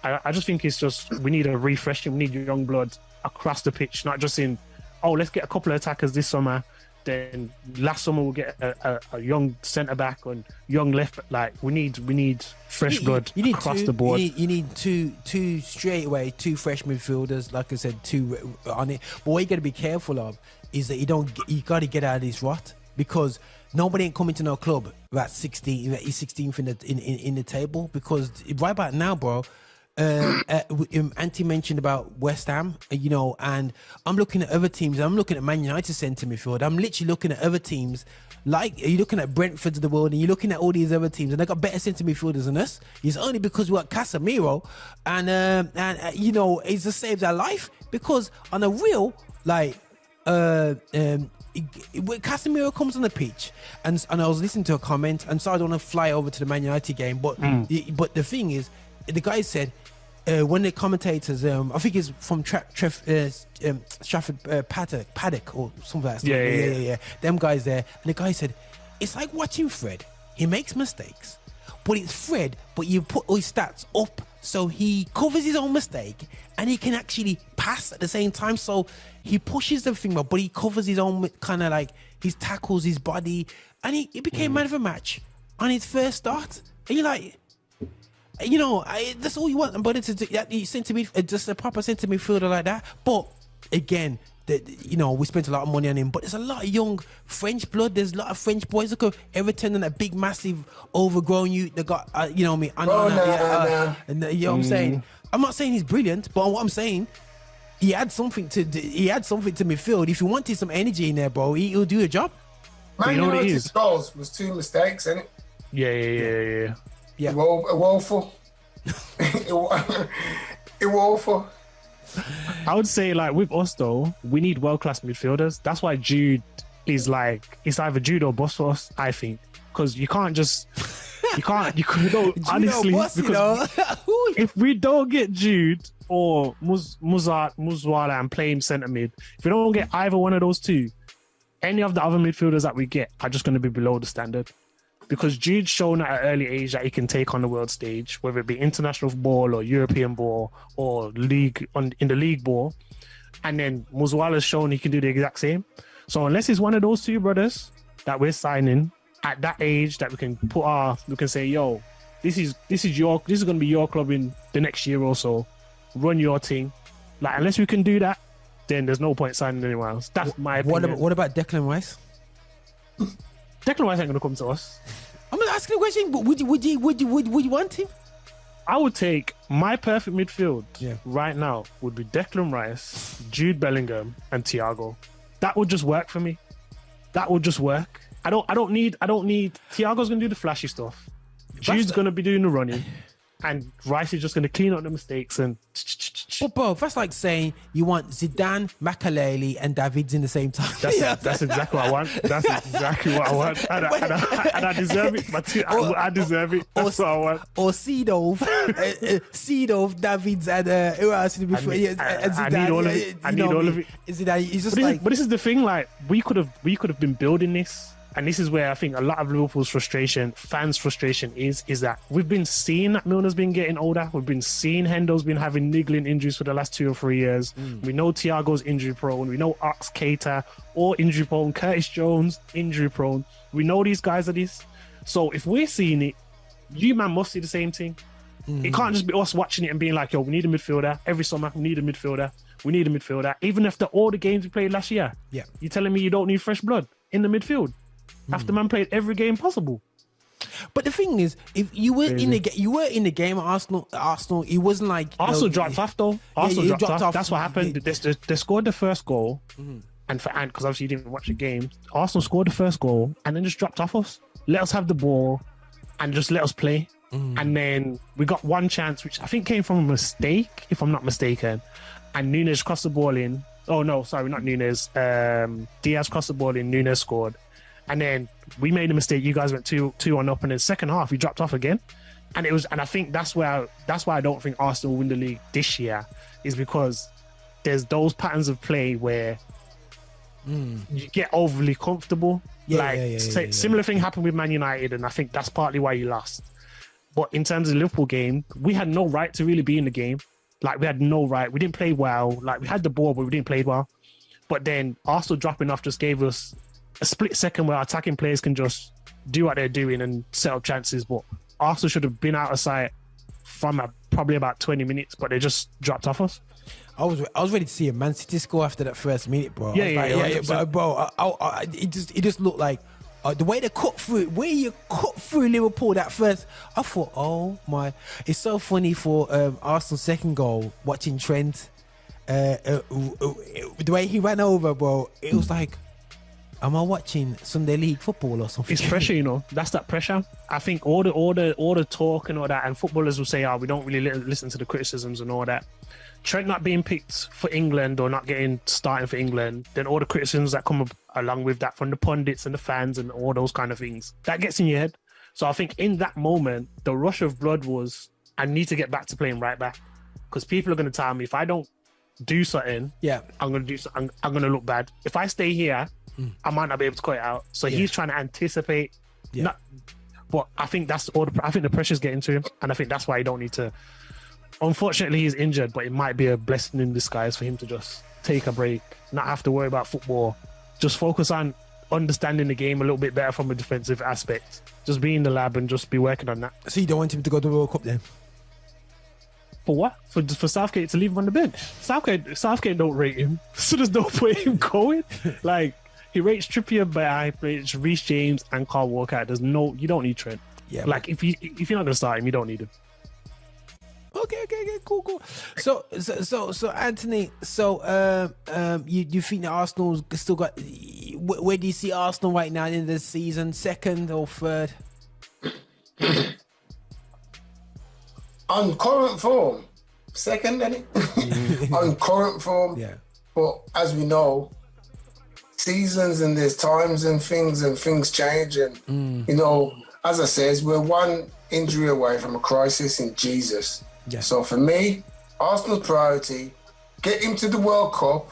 think it's just we need a refreshing. We need young blood across the pitch, not just in let's get a couple of attackers this summer. Then last summer we'll get a young centre back and young left. Like we need fresh blood across the board. You need two straight away, two fresh midfielders. Like I said, two on it. But what you got to be careful of is that you got to get out of this rot, because nobody ain't coming to no club about 16. He's 16th in the table, because right about now, bro. Auntie mentioned about West Ham, you know, and I'm looking at other teams. I'm looking at Man United centre midfield. I'm literally looking at other teams. Like, you're looking at Brentford of the world, and you're looking at all these other teams, and they got better centre midfielders than us. It's only because we got Casemiro, and you know, it's just saved our life. Because on a real, like, when Casemiro comes on the pitch, and I was listening to a comment, and so I don't want to fly over to the Man United game, but the thing is, the guy said, when the commentators, I think it's from Stratford Paddock or something like that. Yeah. Them guys there, and the guy said, it's like watching Fred. He makes mistakes, but it's Fred. But you put all his stats up, so he covers his own mistake, and he can actually pass at the same time. So he pushes the thing, but he covers his own kind of like his tackles, his body, and he became man of the match on his first start. And you're like, you know, that's all you want, but it's just a proper centre midfielder like that. But again, you know, we spent a lot of money on him, but there's a lot of young French blood. There's a lot of French boys. Look at Everton and that big, massive, overgrown youth. They got, you know what I mean? And you know what I'm saying? I'm not saying he's brilliant, but what I'm saying, he had something to midfield. If you wanted some energy in there, bro, he'll do a job. Man, you know what his goals was 2 mistakes, innit? Yeah. Woeful. Woeful. I would say, like, with us though, we need world-class midfielders. That's why Jude is like, it's either Jude or bust for us, I think, because you can't honestly, because if we don't get Jude or Musiala and play him centre mid, if we don't get either one of those two, any of the other midfielders that we get are just going to be below the standard. Because Jude's shown at an early age that he can take on the world stage, whether it be international ball or European ball or in the league ball. And then Musiala's shown he can do the exact same. So unless it's one of those two brothers that we're signing at that age, that we can say, yo, this is going to be your club in the next year or so. Run your thing. Like, unless we can do that, then there's no point signing anyone else. That's my opinion. What about Declan Rice? Declan Rice ain't going to come to us. I'm asking a question, but would you want him? I would take my perfect midfield right now would be Declan Rice, Jude Bellingham, and Thiago. That would just work for me. That would just work. I don't need Thiago's gonna do the flashy stuff. Jude's gonna be doing the running. And Rice is just going to clean up the mistakes and... But bro, that's like saying you want Zidane, Makaleli and Davids in the same time. That's exactly what I want. That's exactly what I want. And I deserve it. I deserve it. That's what I want. Or Seedorf, Davids and who else in the midfield? I need all of it. I need all of it. Zidane, but this is the thing, like, we could have been building this. And this is where I think a lot of Liverpool's frustration, fans' frustration is that we've been seeing that Milner's been getting older. We've been seeing Hendo's been having niggling injuries for the last 2 or 3 years. We know Thiago's injury prone. We know Ox Keita or injury prone. Curtis Jones, injury prone. We know these guys are this. So if we're seeing it, you man must see the same thing. It can't just be us watching it and being like, yo, we need a midfielder. Every summer, we need a midfielder. We need a midfielder. Even after all the games we played last year. Yeah. You're telling me you don't need fresh blood in the midfield? After man played every game possible. But the thing is, if you were in the game at Arsenal, it wasn't like Arsenal dropped off though. Arsenal dropped off. That's what happened. They scored the first goal, and because obviously you didn't watch the game, Arsenal scored the first goal and then just dropped off us. Let us have the ball and just let us play. And then we got one chance, which I think came from a mistake, if I'm not mistaken. and Nunes crossed the ball in. Oh no, sorry, not Nunes. Diaz crossed the ball in. Nunes scored, and then we made a mistake. You guys went 2-1 up, and in the second half, we dropped off again. And I think that's why I don't think Arsenal win the league this year, is because there's those patterns of play where you get overly comfortable. Similar thing happened with Man United, and I think that's partly why you lost. But in terms of the Liverpool game, we had no right to really be in the game. Like, we had no right. We didn't play well. Like, we had the ball, but we didn't play well. But then Arsenal dropping off just gave us a split second where attacking players can just do what they're doing and set up chances. But Arsenal should have been out of sight from probably about 20 minutes, but they just dropped off us. I was ready to see a Man City score after that first minute, bro. But bro, it just looked like the way they cut through, where you cut through Liverpool that first. I thought, oh my! It's so funny for Arsenal's second goal. Watching Trent, the way he ran over, bro, it was like, am I watching Sunday League football or something? It's pressure, you know. That's that pressure. I think all the talk and all that, and footballers will say, we don't really listen to the criticisms and all that. Trent not being picked for England or not getting starting for England, then all the criticisms that come along with that from the pundits and the fans and all those kind of things, that gets in your head. So I think in that moment, the rush of blood was, I need to get back to playing right back, because people are going to tell me if I don't do something, I'm going to look bad. If I stay here, I might not be able to cut it out. So he's trying to anticipate. But I think I think the pressure's getting to him, and I think that's why he don't need to. Unfortunately, he's injured, but it might be a blessing in disguise for him to just take a break, not have to worry about football, just focus on understanding the game a little bit better from a defensive aspect. Just be in the lab and just be working on that. So you don't want him to go to the World Cup then? For what? For Southgate to leave him on the bench? Southgate don't rate him, so there's no point in him going. Like, he rates Trippier, but he rates Reece James and Carl Walker. You don't need Trent. Yeah. Like, if you're not gonna start him, you don't need him. Okay, cool. So Anthony, you think that Arsenal's still got? Where do you see Arsenal right now in the season? Second or third? On current form, second, any? On current form, yeah. But as we know, seasons and there's times and things change, and you know, as I says, we're one injury away from a crisis in Jesus. Yeah. So for me, Arsenal's priority, get him to the World Cup,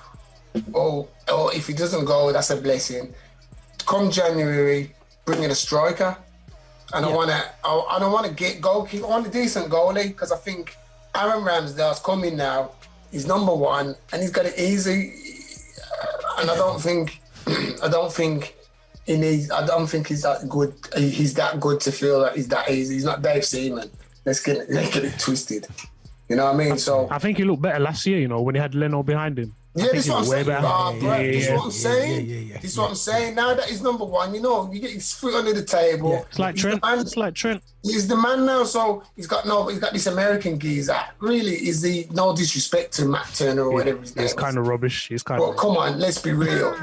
or if he doesn't go, that's a blessing. Come January, bring in a striker, and I don't want to get goalkeeper. I want a decent goalie, because I think Aaron Ramsdale's coming now. He's number one, and he's got it easy. And I don't think he's that good. He's that good to feel that he's that easy. He's not Dave Seaman. Let's get it twisted. You know what I mean? So I think he looked better last year, you know, when he had Leno behind him. Yeah, this is what I'm saying. This is what I'm saying. This is what I'm saying. Now that he's number one, you know, you get his foot under the table. Yeah. It's like Trent. He's the man now, so he's got this American geezer. Really, is he, no disrespect to Matt Turner or whatever his name is. He's kind of rubbish. Come on, let's be real.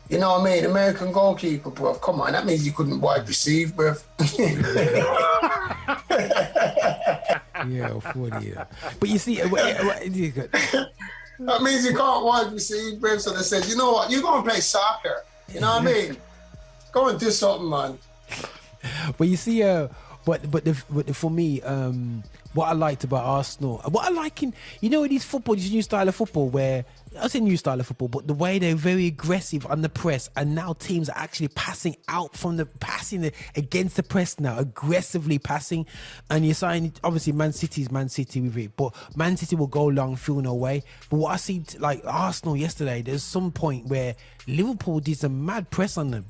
You know what I mean? American goalkeeper, bruv. Come on, that means you couldn't wide receive, bruv. Yeah, 40. Yeah. But you see, that means you can't wide receive, bruv. So they said, you know what? You go and play soccer. You know what I mean? Go and do something, man. But you see, for me, what I liked about Arsenal, what I like in, you know, this new style of football where, I say new style of football, but the way they're very aggressive on the press, and now teams are actually passing against the press now, aggressively passing, and you're saying, obviously Man City's Man City with it, but Man City will go long, feel no way. But what I see, like Arsenal yesterday, there's some point where Liverpool did some mad press on them.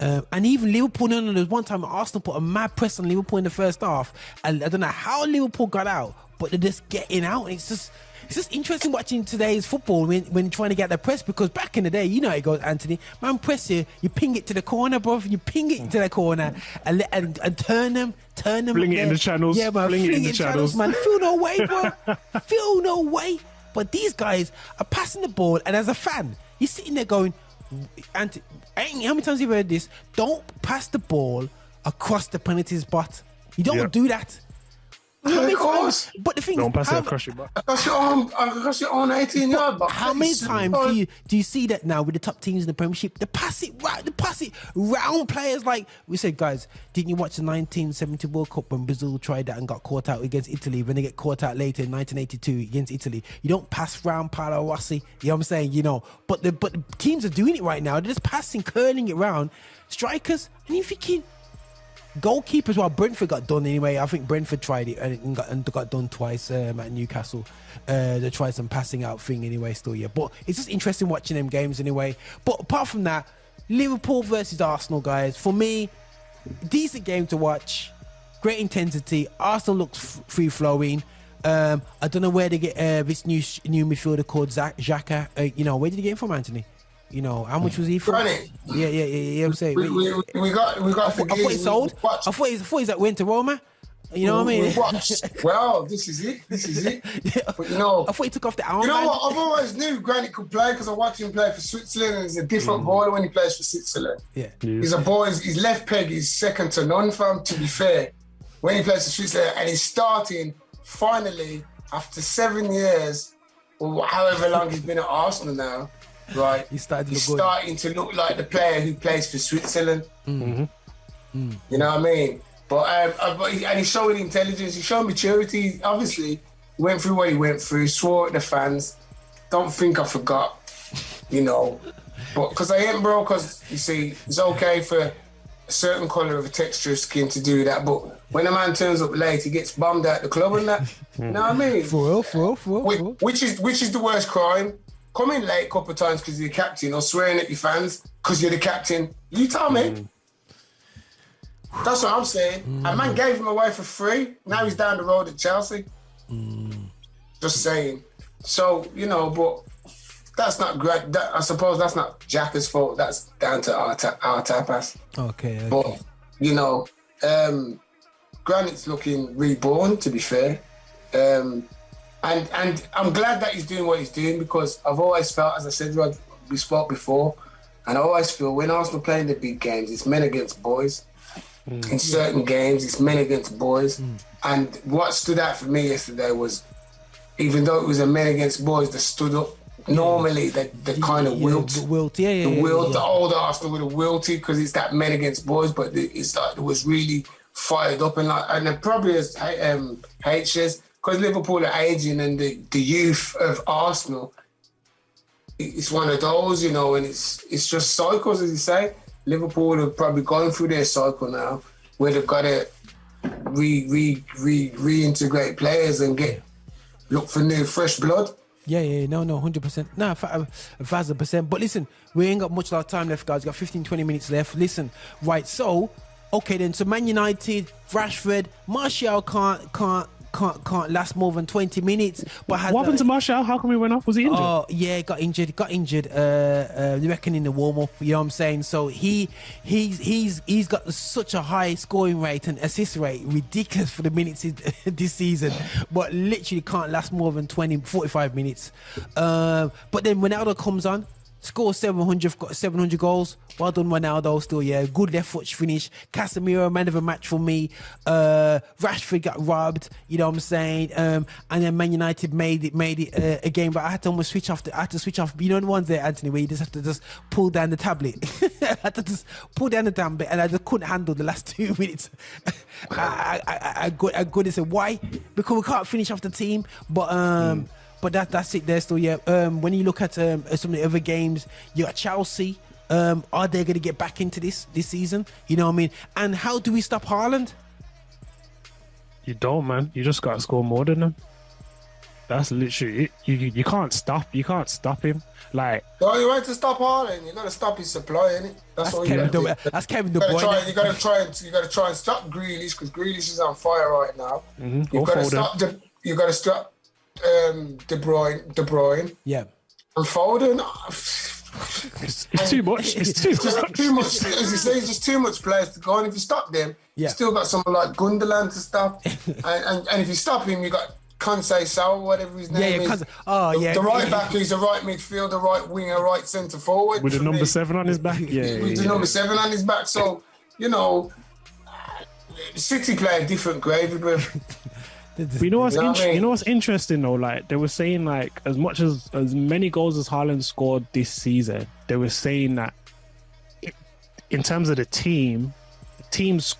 And even Liverpool, there's one time Arsenal put a mad press on Liverpool in the first half, and I don't know how Liverpool got out, but they're just getting out. And it's just interesting watching today's football when trying to get the press, because back in the day, you know how it goes, Anthony. Man, press you ping it to the corner, bro. You ping it to the corner and turn them. Fling it in the channels. Yeah, man. Fling it in the channels, man. Feel no way, bro. Feel no way. But these guys are passing the ball, and as a fan, you're sitting there going, Anthony, how many times have you heard this? Don't pass the ball across the penalty spot. You don't do that. How many course. But the thing don't is, pass it across your back. Across your own 18-yard box. How many times do you see that now with the top teams in the Premiership? They pass it round players. Like we said, guys, didn't you watch the 1970 World Cup when Brazil tried that and got caught out against Italy? When they get caught out later in 1982 against Italy, you don't pass round Paolo Rossi. You know what I'm saying? You know, but the teams are doing it right now. They're just passing, curling it round. Strikers, and you're thinking goalkeepers. Well, Brentford got done anyway. I think Brentford tried it and got done twice at Newcastle. They tried some passing out thing anyway still, yeah. But it's just interesting watching them games anyway. But apart from that, Liverpool versus Arsenal, guys, for me, decent game to watch. Great intensity. Arsenal looks free-flowing. I don't know where they get this new midfielder called Xhaka. You know, where did he get him from, Anthony? You know, how much was he from? Granit. Yeah. I'm saying We got. I thought he sold. I thought he's that went to Roma. You know what I mean? Well, this is it. Yeah. But you know, I thought he took off the arm. You know what? I've always knew Granit could play because I watched him play for Switzerland, and he's a different boy when he plays for Switzerland. Yeah. He's a boy. His left peg is second to none, fam. To be fair, when he plays for Switzerland, and he's starting finally after 7 years, or however long he's been at Arsenal now. Right, he's starting to look like the player who plays for Switzerland. You know what I mean? But he's showing intelligence. He's showing maturity. Obviously, he went through what he went through. Swore at the fans. Don't think I forgot. You know, but because I ain't, bro. Because you see, it's okay for a certain colour of a texture of skin to do that. But when a man turns up late, he gets bombed out the club and that. You know what I mean? For real. Which is the worst crime? Coming late a couple of times because you're the captain, or swearing at your fans because you're the captain. You tell me. That's what I'm saying. A man gave him away for free. Now he's down the road at Chelsea. Just saying. So, you know, but that's not great. I suppose that's not Xhaka's fault. That's down to our tapas. Okay. But, you know, Granit's looking reborn, to be fair. And I'm glad that he's doing what he's doing because I've always felt, as I said, Rod, we spoke before, and I always feel when Arsenal play in the big games, it's men against boys. In certain games, it's men against boys. And what stood out for me yesterday was, even though it was a men against boys that stood up, normally they kind of wilt. The wilt, the older Arsenal would have wilted because it's that men against boys, but it's like it was really fired up and then probably as Haych says, because Liverpool are aging and the youth of Arsenal, it's one of those, you know, and it's just cycles, as you say. Liverpool are probably going through their cycle now where they've got to reintegrate players and look for new, fresh blood. Yeah, no, 100%. No, 1,000%. But listen, we ain't got much time left, guys. We've got 15, 20 minutes left. Listen, right, so, okay then, so Man United, Rashford, Martial can't last more than 20 minutes. But what happened to Martial? How come he went off? Was he injured? Oh, yeah, got injured. They reckon in the warm-up, you know what I'm saying? So he's got such a high scoring rate and assist rate, ridiculous for the minutes this season, but literally can't last more than 45 minutes. But then Ronaldo comes on, scores 700 goals. Well done, Ronaldo. Still, yeah, good left foot finish. Casemiro, man of a match for me. Rashford got robbed. You know what I'm saying? And then Man United made it again. But I had to almost switch off. You know the ones there, Anthony, where you just have to just pull down the tablet. I had to just pull down the tablet, and I just couldn't handle the last 2 minutes. I got it. Why? Because we can't finish off the team. But that's it there still, yeah. When you look at some of the other games, you got Chelsea. Are they going to get back into this season? You know what I mean? And how do we stop Haaland? You don't, man. You just got to score more than them. That's literally it. You can't stop him. Like, the only way to stop Haaland, you got to stop his supply, innit? That's all you got to do. That's Kevin De Bruyne. You got to try and stop Grealish because Grealish is on fire right now. You got to stop De Bruyne. Yeah. And Foden. It's too much. It's too much. As you say, it's just too much players to go. And if you stop them, you still got someone like Gundogan to stop. and if you stop him, you got Conceição, whatever his name is. The right back who's a right midfielder, right winger, right centre forward. With the number 7 on his back. With the number 7 on his back. So, you know, City play a different gravy, bro. You know what's interesting though? Like they were saying, like as many goals as Haaland scored this season, they were saying that in terms of the team's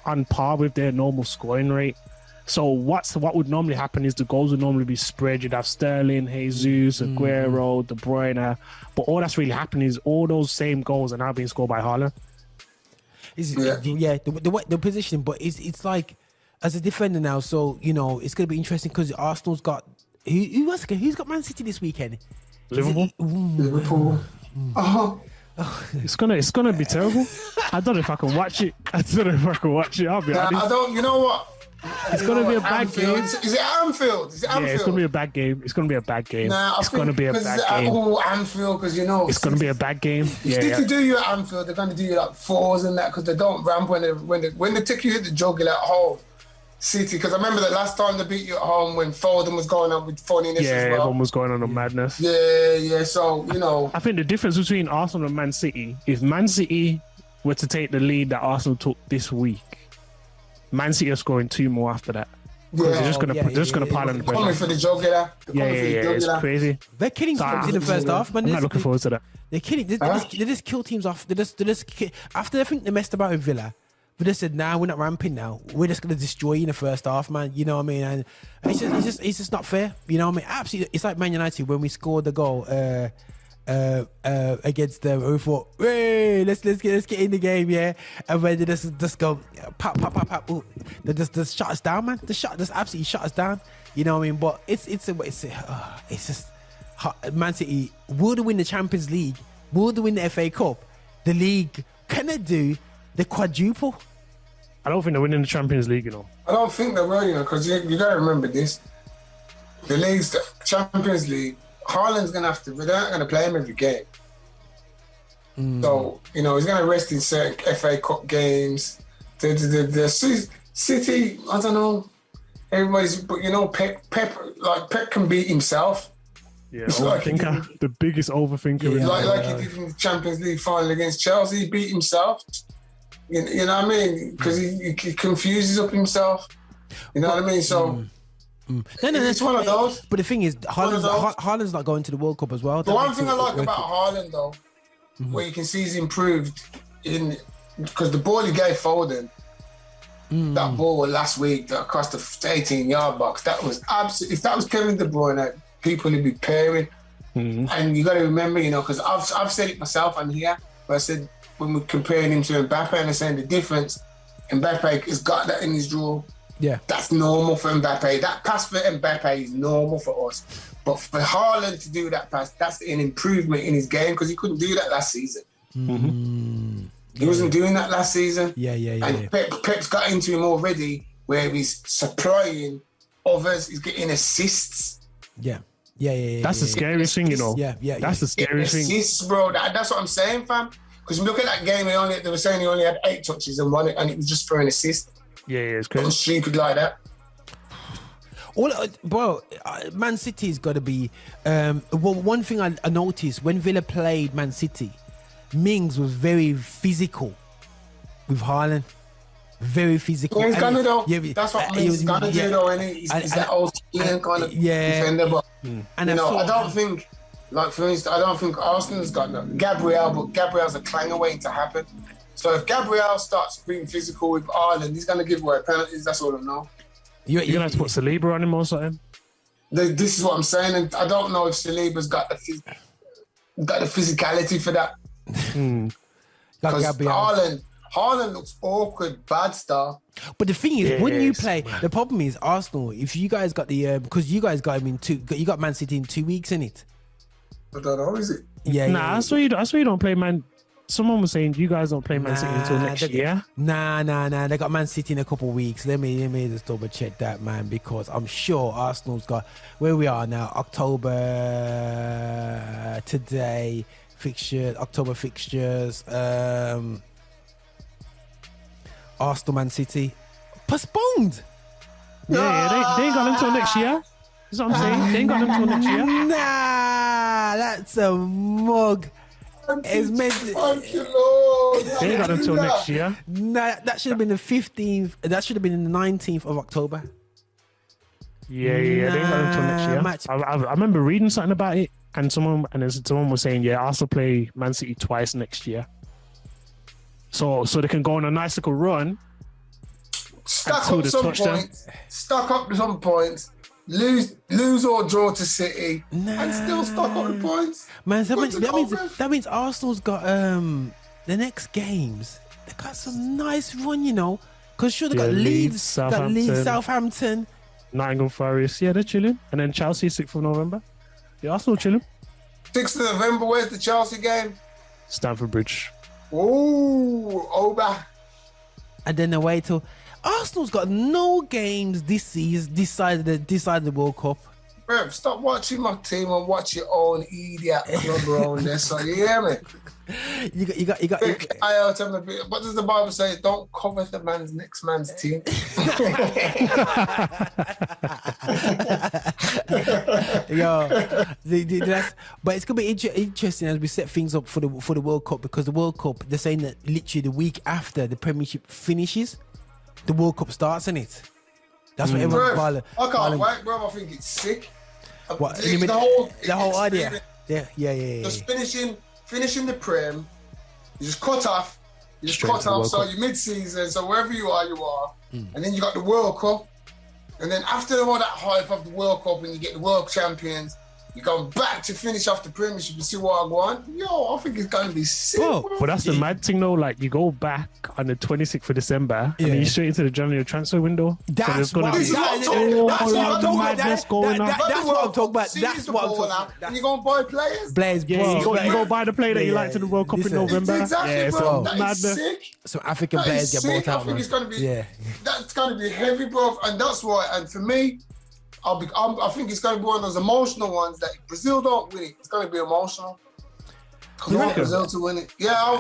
on par with their normal scoring rate. So what would normally happen is the goals would normally be spread. You'd have Sterling, Jesus, Aguero, De Bruyne, but all that's really happening is all those same goals are now being scored by Haaland. The positioning, but it's like as a defender now. So it's gonna be interesting because Arsenal's got who's got Man City this weekend? Liverpool. It's gonna be terrible. I don't know if I can watch it. I'll be honest. I don't. You know what? It's going to be a bad game. Is it Anfield? Yeah, it's going to be a bad game. It's going to be a bad game. It's going to be a bad game. Anfield, because it's going to be a bad game. If do you at Anfield, they're going to do you like fours and that because they don't ramp when they take you hit the jugular at home. City, because I remember the last time they beat you at home when Foden was going on with funniness as well. Everyone was going on a madness. Yeah. So I think the difference between Arsenal and Man City, if Man City were to take the lead that Arsenal took this week, Man City are scoring 2 more after that. They're just gonna pile on the pressure. Coming for the jugular. It's crazy. They're killing teams in the first half, man. I'm not looking forward to that. They're killing. They just kill teams off. They just after I think they messed about with Villa. But they said, "Nah, we're not ramping now. We're just gonna destroy you in the first half, man." You know what I mean? And it's just not fair. You know what I mean? Absolutely, it's like Man United when we scored the goal against them. We thought, "Hey, let's get in the game, yeah." And when they just go pop. Ooh, they just shut us down, man. Just absolutely shut us down. You know what I mean? But it's just Man City would win the Champions League, would win the FA Cup, the league. Can they do the quadruple? I don't think they're winning the Champions League, I don't think they will, because you got to remember this. The league's the Champions League. Haaland's going to have to, they're not going to play him every game. So, he's going to rest in certain FA Cup games. The City, I don't know. Everybody's, but Pep can beat himself. Yeah, overthinker. The biggest overthinker. Yeah, like he did in the Champions League final against Chelsea. He beat himself. You know what I mean? Because he confuses up himself. You know what I mean? So it's one of those. But the thing is, Haaland's not going to the World Cup as well. The one thing I like about Haaland, though, where you can see he's improved because the ball he gave Foden, that ball last week that across the 18-yard box, that was absolutely. If that was Kevin De Bruyne, people would be pairing. And you got to remember, because I've said it myself on here, but I said when we're comparing him to Mbappe and I'm saying the difference, Mbappe has got that in his drawer. Yeah. That's normal for Mbappe. That pass for Mbappe is normal for us. But for Haaland to do that pass, that's an improvement in his game because he couldn't do that last season. He wasn't doing that last season. Yeah. And Pep's got into him already where he's supplying others, he's getting assists. Yeah. That's the scariest thing, Yeah. That's the scariest thing. Assists, bro. That's what I'm saying, fam. Because you look at that game, they were saying he only had 8 touches and won it, and it was just for an assist. Yeah, it's crazy. It was stupid like that. Man City's got to be. One thing I noticed when Villa played Man City, Mings was very physical with Haaland. Very physical. Yeah, he's gonna though. Yeah, that's what Mings gonna do though, and he's that old kind of defender. But I don't think. Like, for instance, I don't think Arsenal's got Gabriel, but Gabriel's a clanger waiting to happen. So if Gabriel starts being physical with Ireland, he's going to give away penalties. That's all I know. You're going to have to put Saliba on him or something? This is what I'm saying. And I don't know if Saliba's got the physicality for that. Because Haaland looks awkward, bad stuff. But the thing is, when you play, the problem is Arsenal, if you guys got because you guys got him you got Man City in 2 weeks, innit? I don't know, is it? Yeah. That's why you don't play Man. Someone was saying you guys don't play Man City until next year. Nah. They got Man City in a couple of weeks. Let me just double check that, man, because I'm sure Arsenal's got where we are now. October today fixtures. October fixtures. Arsenal, Man City postponed. Yeah, they ain't got until next year. That's what I'm saying. They ain't got until next year. Nah, that's a mug. It's meant to... Thank you, Lord. They ain't got until next year. Nah, that should have been the 15th. That should have been the 19th of October. Yeah. They ain't got until next year. I remember reading something about it, and someone was saying, Arsenal play Man City twice next year, so they can go on a nice little run. Stack up some points. Lose or draw to City, and still stock up the points. Man, that means Arsenal's got the next games. They got some nice run, because sure they got Leeds, Southampton, Nottingham Forest. Yeah, they're chilling, and then Chelsea 6th of November. Yeah, Arsenal chilling. 6th of November. Where's the Chelsea game? Stamford Bridge. Ooh, Oba. And then away till. Arsenal's got no games this season, decided the World Cup. Bro, stop watching my team and watch your own idiot club around there. So you hear me? You got. What does the Bible say? Don't covet the next man's team. But it's gonna be interesting as we set things up for the World Cup, because the World Cup, they're saying that literally the week after the Premiership finishes, the World Cup starts, in it. That's what everyone's I can't wait, bro. I think it's sick. What? The whole idea. Yeah. Just finishing the Prem. You just cut off. So you're mid-season. So wherever you are, and then you got the World Cup. And then after all that hype of the World Cup, and you get the World Champions, you go back to finish off the Premiership and see what I want. I think it's going to be sick. But that's the mad thing, though. Like, you go back on the 26th of December, and then you straight into the January transfer window. That's what I'm talking about. That's what I'm talking about. And you're going to buy players? You go buy the player that you like to the World Cup in November. Exactly, bro. That is sick. Some African players get bought out. I think it's going to be. That's going to be heavy, bro. And that's why. And for me, I think it's going to be one of those emotional ones that if Brazil don't win it, it's going to be emotional. I want Brazil to win it. Yeah, I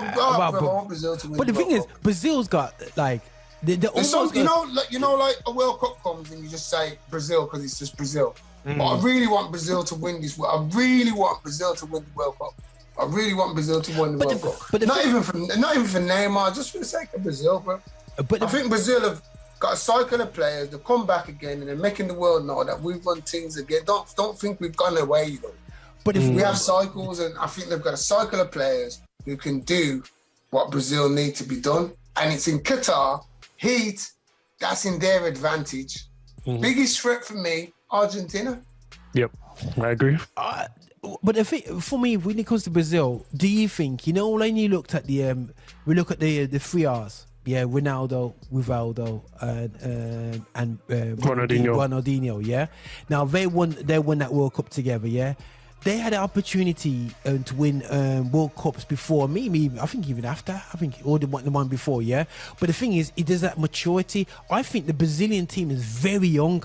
want Brazil to win it. But the thing is, Brazil's got like almost. Like a World Cup comes and you just say Brazil because it's just Brazil. But I really want Brazil to win this. I really want Brazil to win the World Cup. I really want Brazil to win the World Cup. But not even for Neymar, just for the sake of Brazil, bro. But I think Brazil have got a cycle of players that come back again and they're making the world know that we've won things again. Don't think we've gone away, though. But if we have cycles, and I think they've got a cycle of players who can do what Brazil need to be done, and it's in Qatar, heat, that's in their advantage. Biggest threat for me, Argentina. Yep, I agree. But for me, when it comes to Brazil, do you think, when you looked at we look at the 3 R's. Yeah, Ronaldo, Rivaldo, and Ronaldinho. Yeah. Now they won that World Cup together. Yeah, they had an opportunity to win World Cups before me. I think even after. I think all the one before. Yeah. But the thing is, it does that maturity. I think the Brazilian team is very young.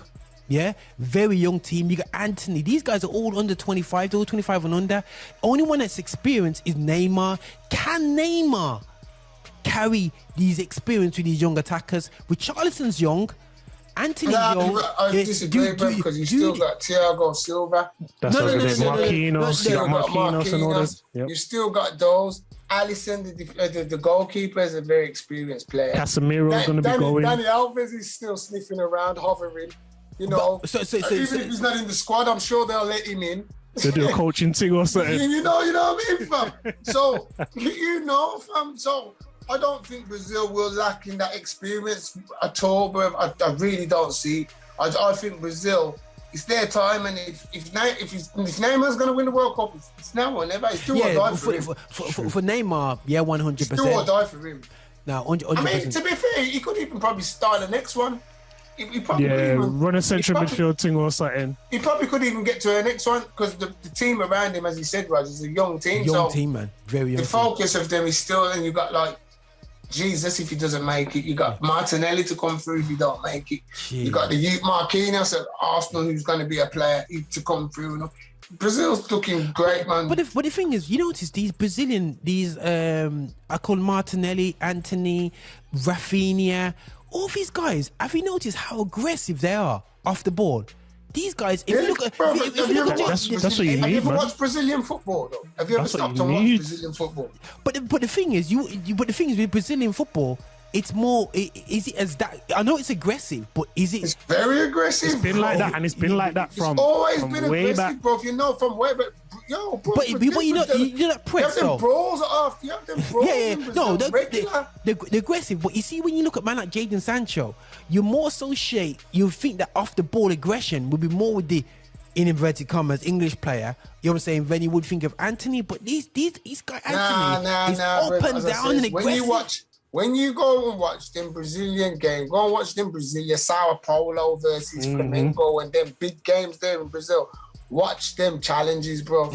Yeah, very young team. You got Anthony. These guys are all under 25. They're all 25 and under. Only one that's experienced is Neymar. Can Neymar carry these experience with these young attackers? Richarlison's young, Anthony's young. I disagree, because you still got Thiago Silva. That's Marquinhos. You got Marquinhos and all this. Yep. You still got those. Alisson, the goalkeeper, is a very experienced player. Casemiro's going to be going. Dani Alves is still sniffing around, hovering. Even if he's not in the squad, I'm sure they'll let him in. They do a coaching thing or something. You know what I mean, fam? So, fam. So, I don't think Brazil will lack in that experience at all, but I really don't see. I think Brazil, it's their time, and if Neymar's going to win the World Cup, it's now or never. It's do or die for him. For Neymar, 100%. It's do or die for him. Now, 100%. I mean, to be fair, he could even probably start the next one. He probably run a central midfield thing or something. He probably could even get to the next one, because the team around him, as he said, Raj, is a young team. Young team, man. Very young. The focus of them is still, and you got like Jesus if he doesn't make it. You got Martinelli to come through if he don't make it. Jeez. You got the youth Marquinhos at Arsenal, who's going to be a player to come through. Brazil's looking great, man. But the thing is, you notice these Brazilian, I call Martinelli, Anthony, Rafinha, all these guys. Have you noticed how aggressive they are off the ball? These guys, if you look at, that's what you need. Have you ever watched Brazilian football, though? Have you ever stopped to watch Brazilian football? But the thing is, with Brazilian football, it's more. Is it as that? I know it's aggressive, but is it? It's very aggressive. It's been like that, and it's been like that from always from been way aggressive, back. bro. If you know from way back, yo, bro. But you know that press you have though. them brawls after. You have them brawls. No, regular. they're aggressive. But you see, when you look at man like Jadon Sancho, you more associate. You think that off the ball aggression would be more with the, in inverted commas, English player. You know what I'm saying? Then you would think of Anthony, but these guy Anthony is up and down and aggressive. When you go and watch them Brazilian game, go and watch them Brazilian Sao Paulo versus Flamengo and them big games there in Brazil. Watch them challenges, bro.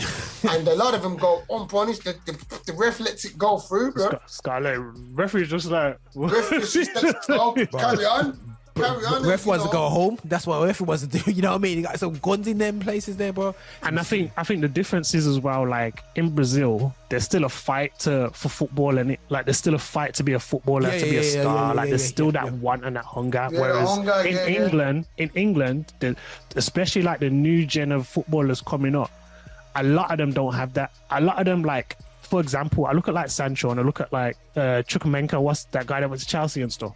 And a lot of them go unpunished. The ref lets it go through, bro. Scarlet referee's just like referee's just carry on. Ref wants to go home. That's what ref wants to do. You know what I mean? You got some guns in them places there, bro. And I think the difference is as well. Like in Brazil, there's still a fight for football, and there's still a fight to be a footballer, to be a star. There's still that want and that hunger. Whereas in England, especially like the new gen of footballers coming up, a lot of them don't have that. A lot of them, like, for example, I look at like Sancho and I look at like Chukwuemeka, what's that guy that went to Chelsea and stuff.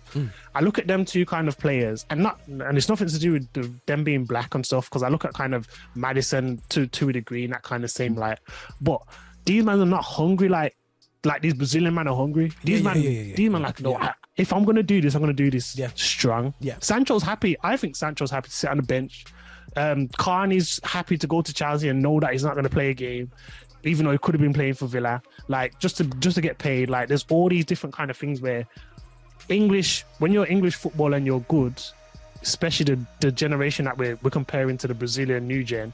I look at them two kind of players, and it's nothing to do with them being black and stuff, because I look at kind of Maddison to a degree in that kind of same light. But these men are not hungry like these Brazilian men are hungry. These men like, no, if I'm gonna do this, I'm gonna do this strong. Yeah. Sancho's happy. I think Sancho's happy to sit on the bench. Carney's happy to go to Chelsea and know that he's not gonna play a game, even though he could have been playing for Villa, like just to get paid. Like there's all these different kind of things where when you're English football and you're good, especially the generation that we're comparing to the Brazilian new gen,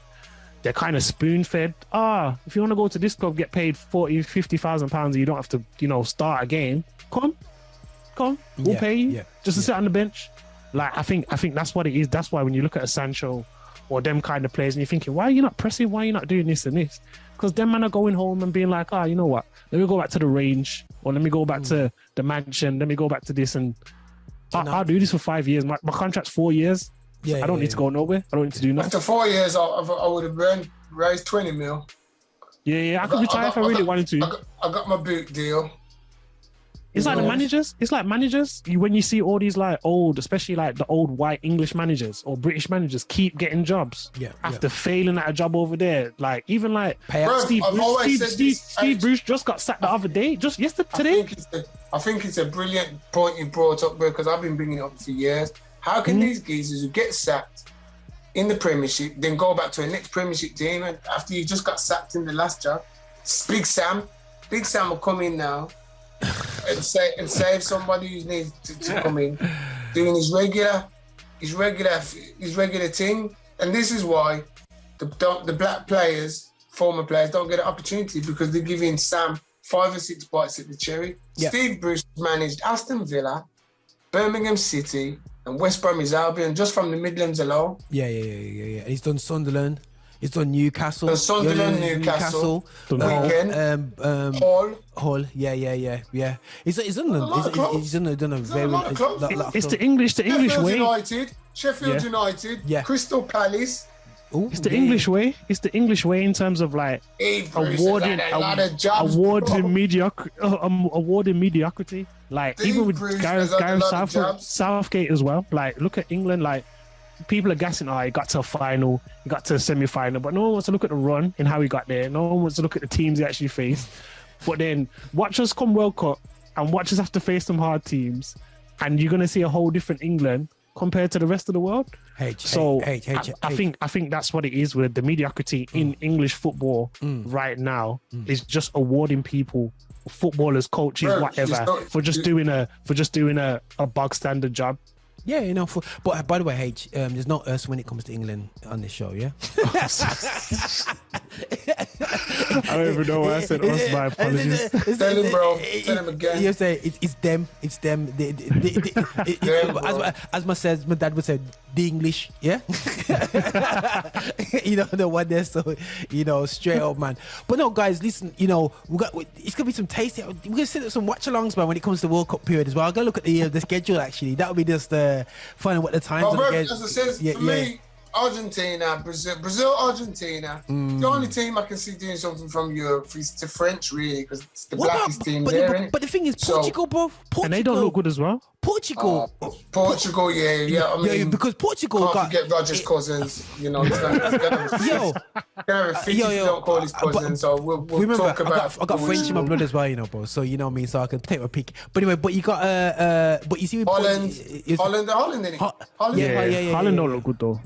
they're kind of spoon fed. If you want to go to this club, get paid 40,000, 50,000 pounds, and you don't have to, start a game. Come, we'll pay you just to sit on the bench. Like I think that's what it is. That's why when you look at a Sancho or them kind of players, and you're thinking, why are you not pressing? Why are you not doing this and this? Because them man are going home and being like, you know what? Let me go back to the range, or let me go back to the mansion. Let me go back to this, and I'll do this for 5 years. My contract's 4 years. So I don't need to go nowhere. I don't need to do nothing. After 4 years, I would have raised 20 mil. Yeah. I could retire if I really wanted to. I got my boot deal. It's like the managers. It's like managers. When you see all these like old, especially like the old white English managers or British managers, keep getting jobs after failing at a job over there. Like even like Steve Bruce just got sacked the other day, just yesterday. I think it's a brilliant point you brought up, because I've been bringing it up for years. How can these geezers who get sacked in the Premiership then go back to a next Premiership team, and after you just got sacked in the last job, Big Sam will come in now and save somebody who needs to come in, doing his regular thing. And this is why the black players, former players, don't get an opportunity, because they're giving Sam 5 or 6 bites at the cherry. Steve Bruce managed Aston Villa, Birmingham City, and West Bromwich Albion just from the Midlands alone. Yeah. He's done Sunderland. He's done Newcastle. Newcastle. Weekend. Hull. Yeah. He's done a very lot of It's the English way. Sheffield United. Crystal Palace. Ooh, it's the English way. It's the English way in terms of like awarding mediocrity. Like even with Gareth Southgate as well. Like look at England. Like people are guessing, he got to a final, he got to a semi-final, but no one wants to look at the run and how he got there. No one wants to look at the teams he actually faced. But then watch us come World Cup and watch us have to face some hard teams, and you're gonna see a whole different England compared to the rest of the world. I think that's what it is with the mediocrity in English football right now. Is just awarding people, footballers, coaches, whatever, for just doing a bog standard job. Yeah, but by the way, Haych, there's no us when it comes to England on this show, yeah? I don't even know why I said us, my apologies. Tell him, bro. Tell him again. You say it's them. As my dad would say, the English, yeah? The one there, so, straight up, man. But no, guys, listen, it's going to be some tasty. We're going to set up some watch-alongs, man, when it comes to the World Cup period as well. I'll go look at the schedule, actually. That would be just finding what the times are. As I said, for me, Argentina, Brazil, Argentina. The only team I can see doing something from Europe is the French, really, because it's the blackest team there. But the thing is, Portugal, bro. Portugal, and they don't look good as well. Portugal, yeah. I mean, because Portugal can't forget Roger's cousins. You know, he's gonna have a fit if you don't call his cousins. So we'll remember, talk about. I got French in my blood as well, you know, bro. So you know me, so I can take my pick. But anyway, but you got but you see with Holland, innit? Holland, yeah. Holland don't look good though.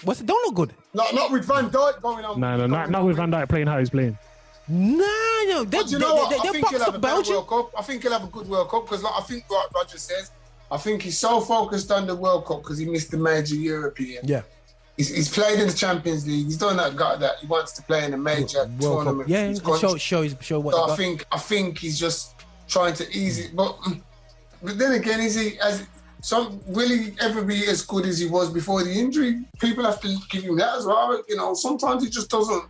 What's it? Don't look good. Not with Van Dijk going on. No, not with Van Dijk playing how he's playing. No. But you know what? I think he'll have a better World Cup. I think he'll have a good World Cup because, like, I think what Roger says, I think he's so focused on the World Cup because he missed the major European. Yeah. He's played in the Champions League. He's done that he wants to play in a major tournament. Yeah, show what. So I think he's just trying to ease it. But then again, will he ever be as good as he was before the injury? People have to give him that as well. You know, sometimes he just doesn't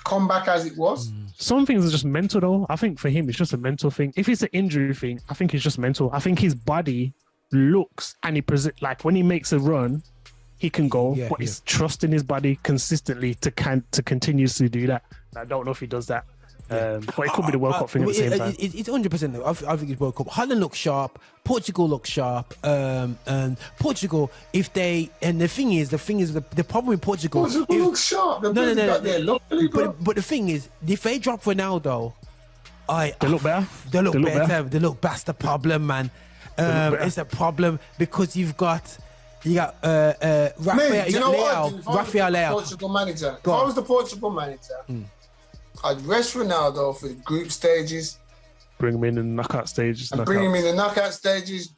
come back as it was. Some things are just mental though. I think for him, it's just a mental thing. If it's an injury thing, I think it's just mental. I think his body looks and he like when he makes a run, he can go, but he's trusting his body consistently to continuously do that. I don't know if he does that. But it could be the World Cup thing at the same time. It's 100%. I think it's World Cup. Holland looks sharp. Portugal looks sharp. And Portugal, the thing is, the problem with Portugal looks sharp. No. But the thing is, if they drop Ronaldo, they look better. They look better. They look better. That's the problem, man. It's a problem because you got Rafael Leao. Portugal manager. If I was the Portugal manager, I'd rest Ronaldo for the group stages. Bring him in the knockout stages.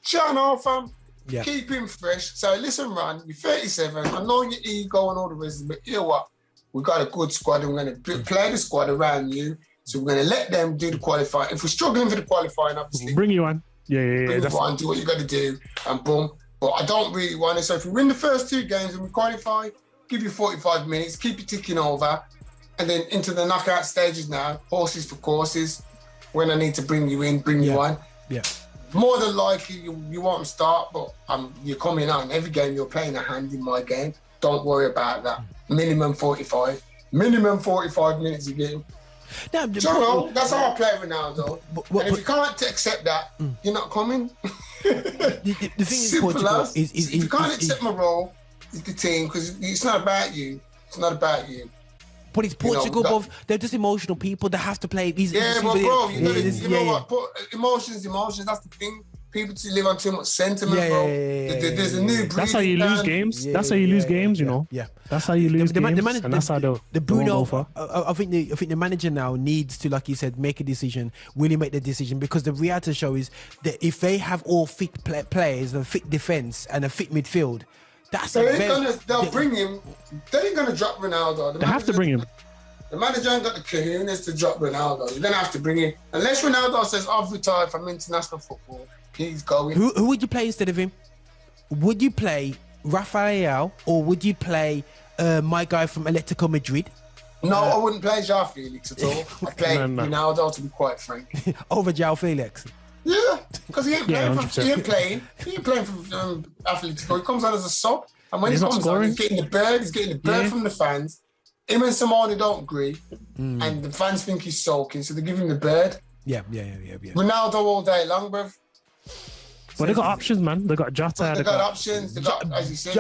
John fam. Keep him fresh. So listen, Ron, you're 37. I know your ego and all the rest of it. You know what? We got a good squad and we're going to play the squad around you. So we're going to let them do the qualifying. If we're struggling for the qualifying, obviously. Bring you on. Yeah. Bring you on, do what you got to do, and boom. But I don't really want it. So if we win the first 2 games and we qualify, give you 45 minutes, keep it ticking over. And then into the knockout stages now, horses for courses. When I need to bring you in, bring you on. Yeah. More than likely, you won't start, but you're coming on. Every game, you're playing a hand in my game. Don't worry about that. Minimum 45. Minimum 45 minutes a game. That's how I play Ronaldo. And if you can't accept that, you're not coming. The thing Simple as. If you can't accept my role, it's the team, because it's not about you. It's not about you. But it's Portugal, bro. They're just emotional people. They have to play. But bro, you know what? Emotions. That's the thing. People live on too much sentiment, bro. There's a new breed. That's how you lose games. That's how you lose games, you know. Yeah. That's how you lose games. And that's how the Bruno. I think the manager now needs to, like you said, make a decision. Will he make the decision? Because the reality show is that if they have all fit players, a fit defense, and a fit midfield. They'll bring him. They ain't gonna drop Ronaldo. They have to bring him. The manager ain't got the cojones to drop Ronaldo. You're gonna have to bring him. Unless Ronaldo says, I've retired from international football, he's going. Who would you play instead of him? Would you play Rafael or would you play my guy from Atletico Madrid? No, I wouldn't play João Felix at all. I'd play Ronaldo, to be quite frank. Over João Felix? Yeah, because he ain't playing. He ain't playing for Atletico. He comes on as a sub, and when he comes on, he's getting the bird from the fans. Him and Simone don't agree, and the fans think he's sulking, so they give him the bird. Yeah. Ronaldo all day long, bruv. Well, they got options, man. They got Jota. They got options. They got, as you said,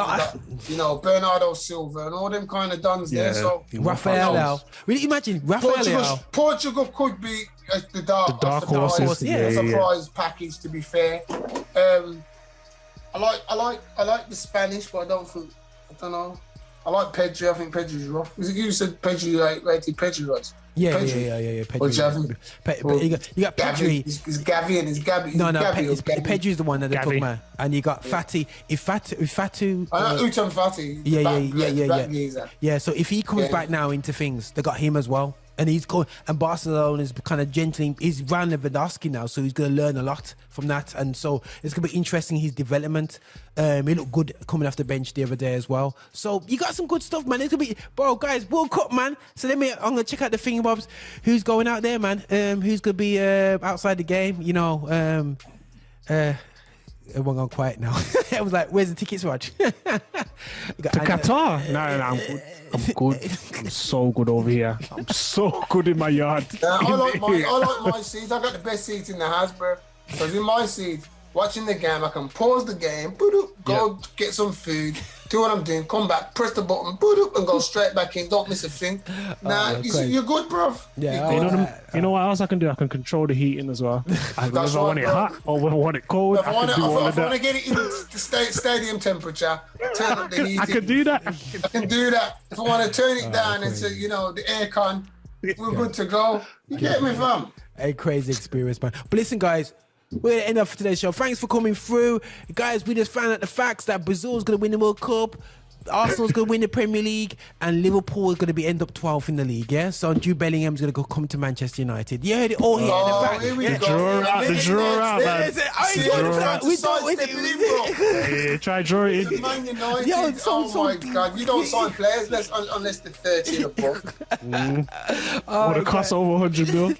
Bernardo Silva and all them kind of dons there. So Rafael. Really imagine Rafael. Portugal could be the dark horse. Yeah, surprise package. To be fair, I like the Spanish, but I don't know. I like Pedri. I think Pedri's rough. Was it you said Pedri rated Pedri right? Yeah. Pedri. What do you have? You got Pedri. Is Gavi and is Gabi? No. Pedri's the one that they took, man. And you got Fati. If Fatu. I know Utam Fati. Yeah. So if he comes back now into things, they got him as well. And he's going, and Barcelona is kind of gently. He's around Lewandowski now, so he's going to learn a lot from that. And so it's going to be interesting his development. He looked good coming off the bench the other day as well. So you got some good stuff, man. It's gonna be, bro, guys, World Cup, man. So I'm gonna check out the thingamabobs. Who's going out there, man? Who's gonna be outside the game? You know, everyone gone quiet now. I was like, where's the tickets, Raj? To Qatar? No, I'm good. I'm good. I'm so good over here. I'm so good in my yard. I like my seats. I got the best seats in the house, bro. Because in my seats, watching the game, I can pause the game, go get some food, do what I'm doing, come back, press the button, and go straight back in. Don't miss a thing. You're good, bro. Yeah. You know what else I can do? I can control the heating as well. Whether I want it hot or whether I want it cold. If I want to get it in the stadium temperature, turn up the heating. I can do that. I can do that. If I want to turn it down and say, the aircon, we're good to go. You get me, fam? A crazy experience, man. But listen, guys. We're going to end up for today's show. Thanks for coming through. Guys, we just found out the facts that Brazil's going to win the World Cup, Arsenal's going to win the Premier League, and Liverpool is going to end up 12th in the league, yeah? So Jude Bellingham's going to come to Manchester United. You heard it all here. Here we go. The draw out, man. Try draw it in. Man United, my God. You don't sign players unless they're 30 in a book. Would it cost over 100 mil?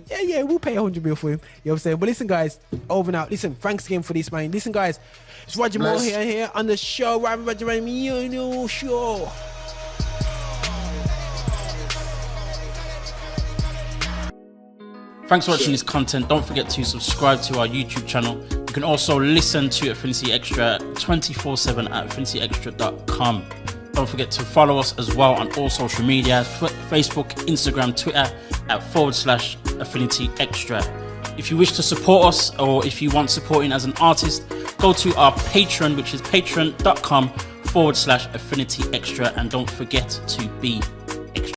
Yeah, we'll pay 100 mil for him. You know what I'm saying? But listen, guys, over and out. Listen, thanks again for this, man. Listen, guys, it's Roger Moore here on the show. Roger show. Thanks for watching this content. Don't forget to subscribe to our YouTube channel. You can also listen to Affinity Extra 24/7 at affinityextra.com. Don't forget to follow us as well on all social media, Facebook, Instagram, Twitter @/Affinity Extra. If you wish to support us or if you want supporting as an artist, go to our Patreon, which is patreon.com /Affinity Extra, and don't forget to be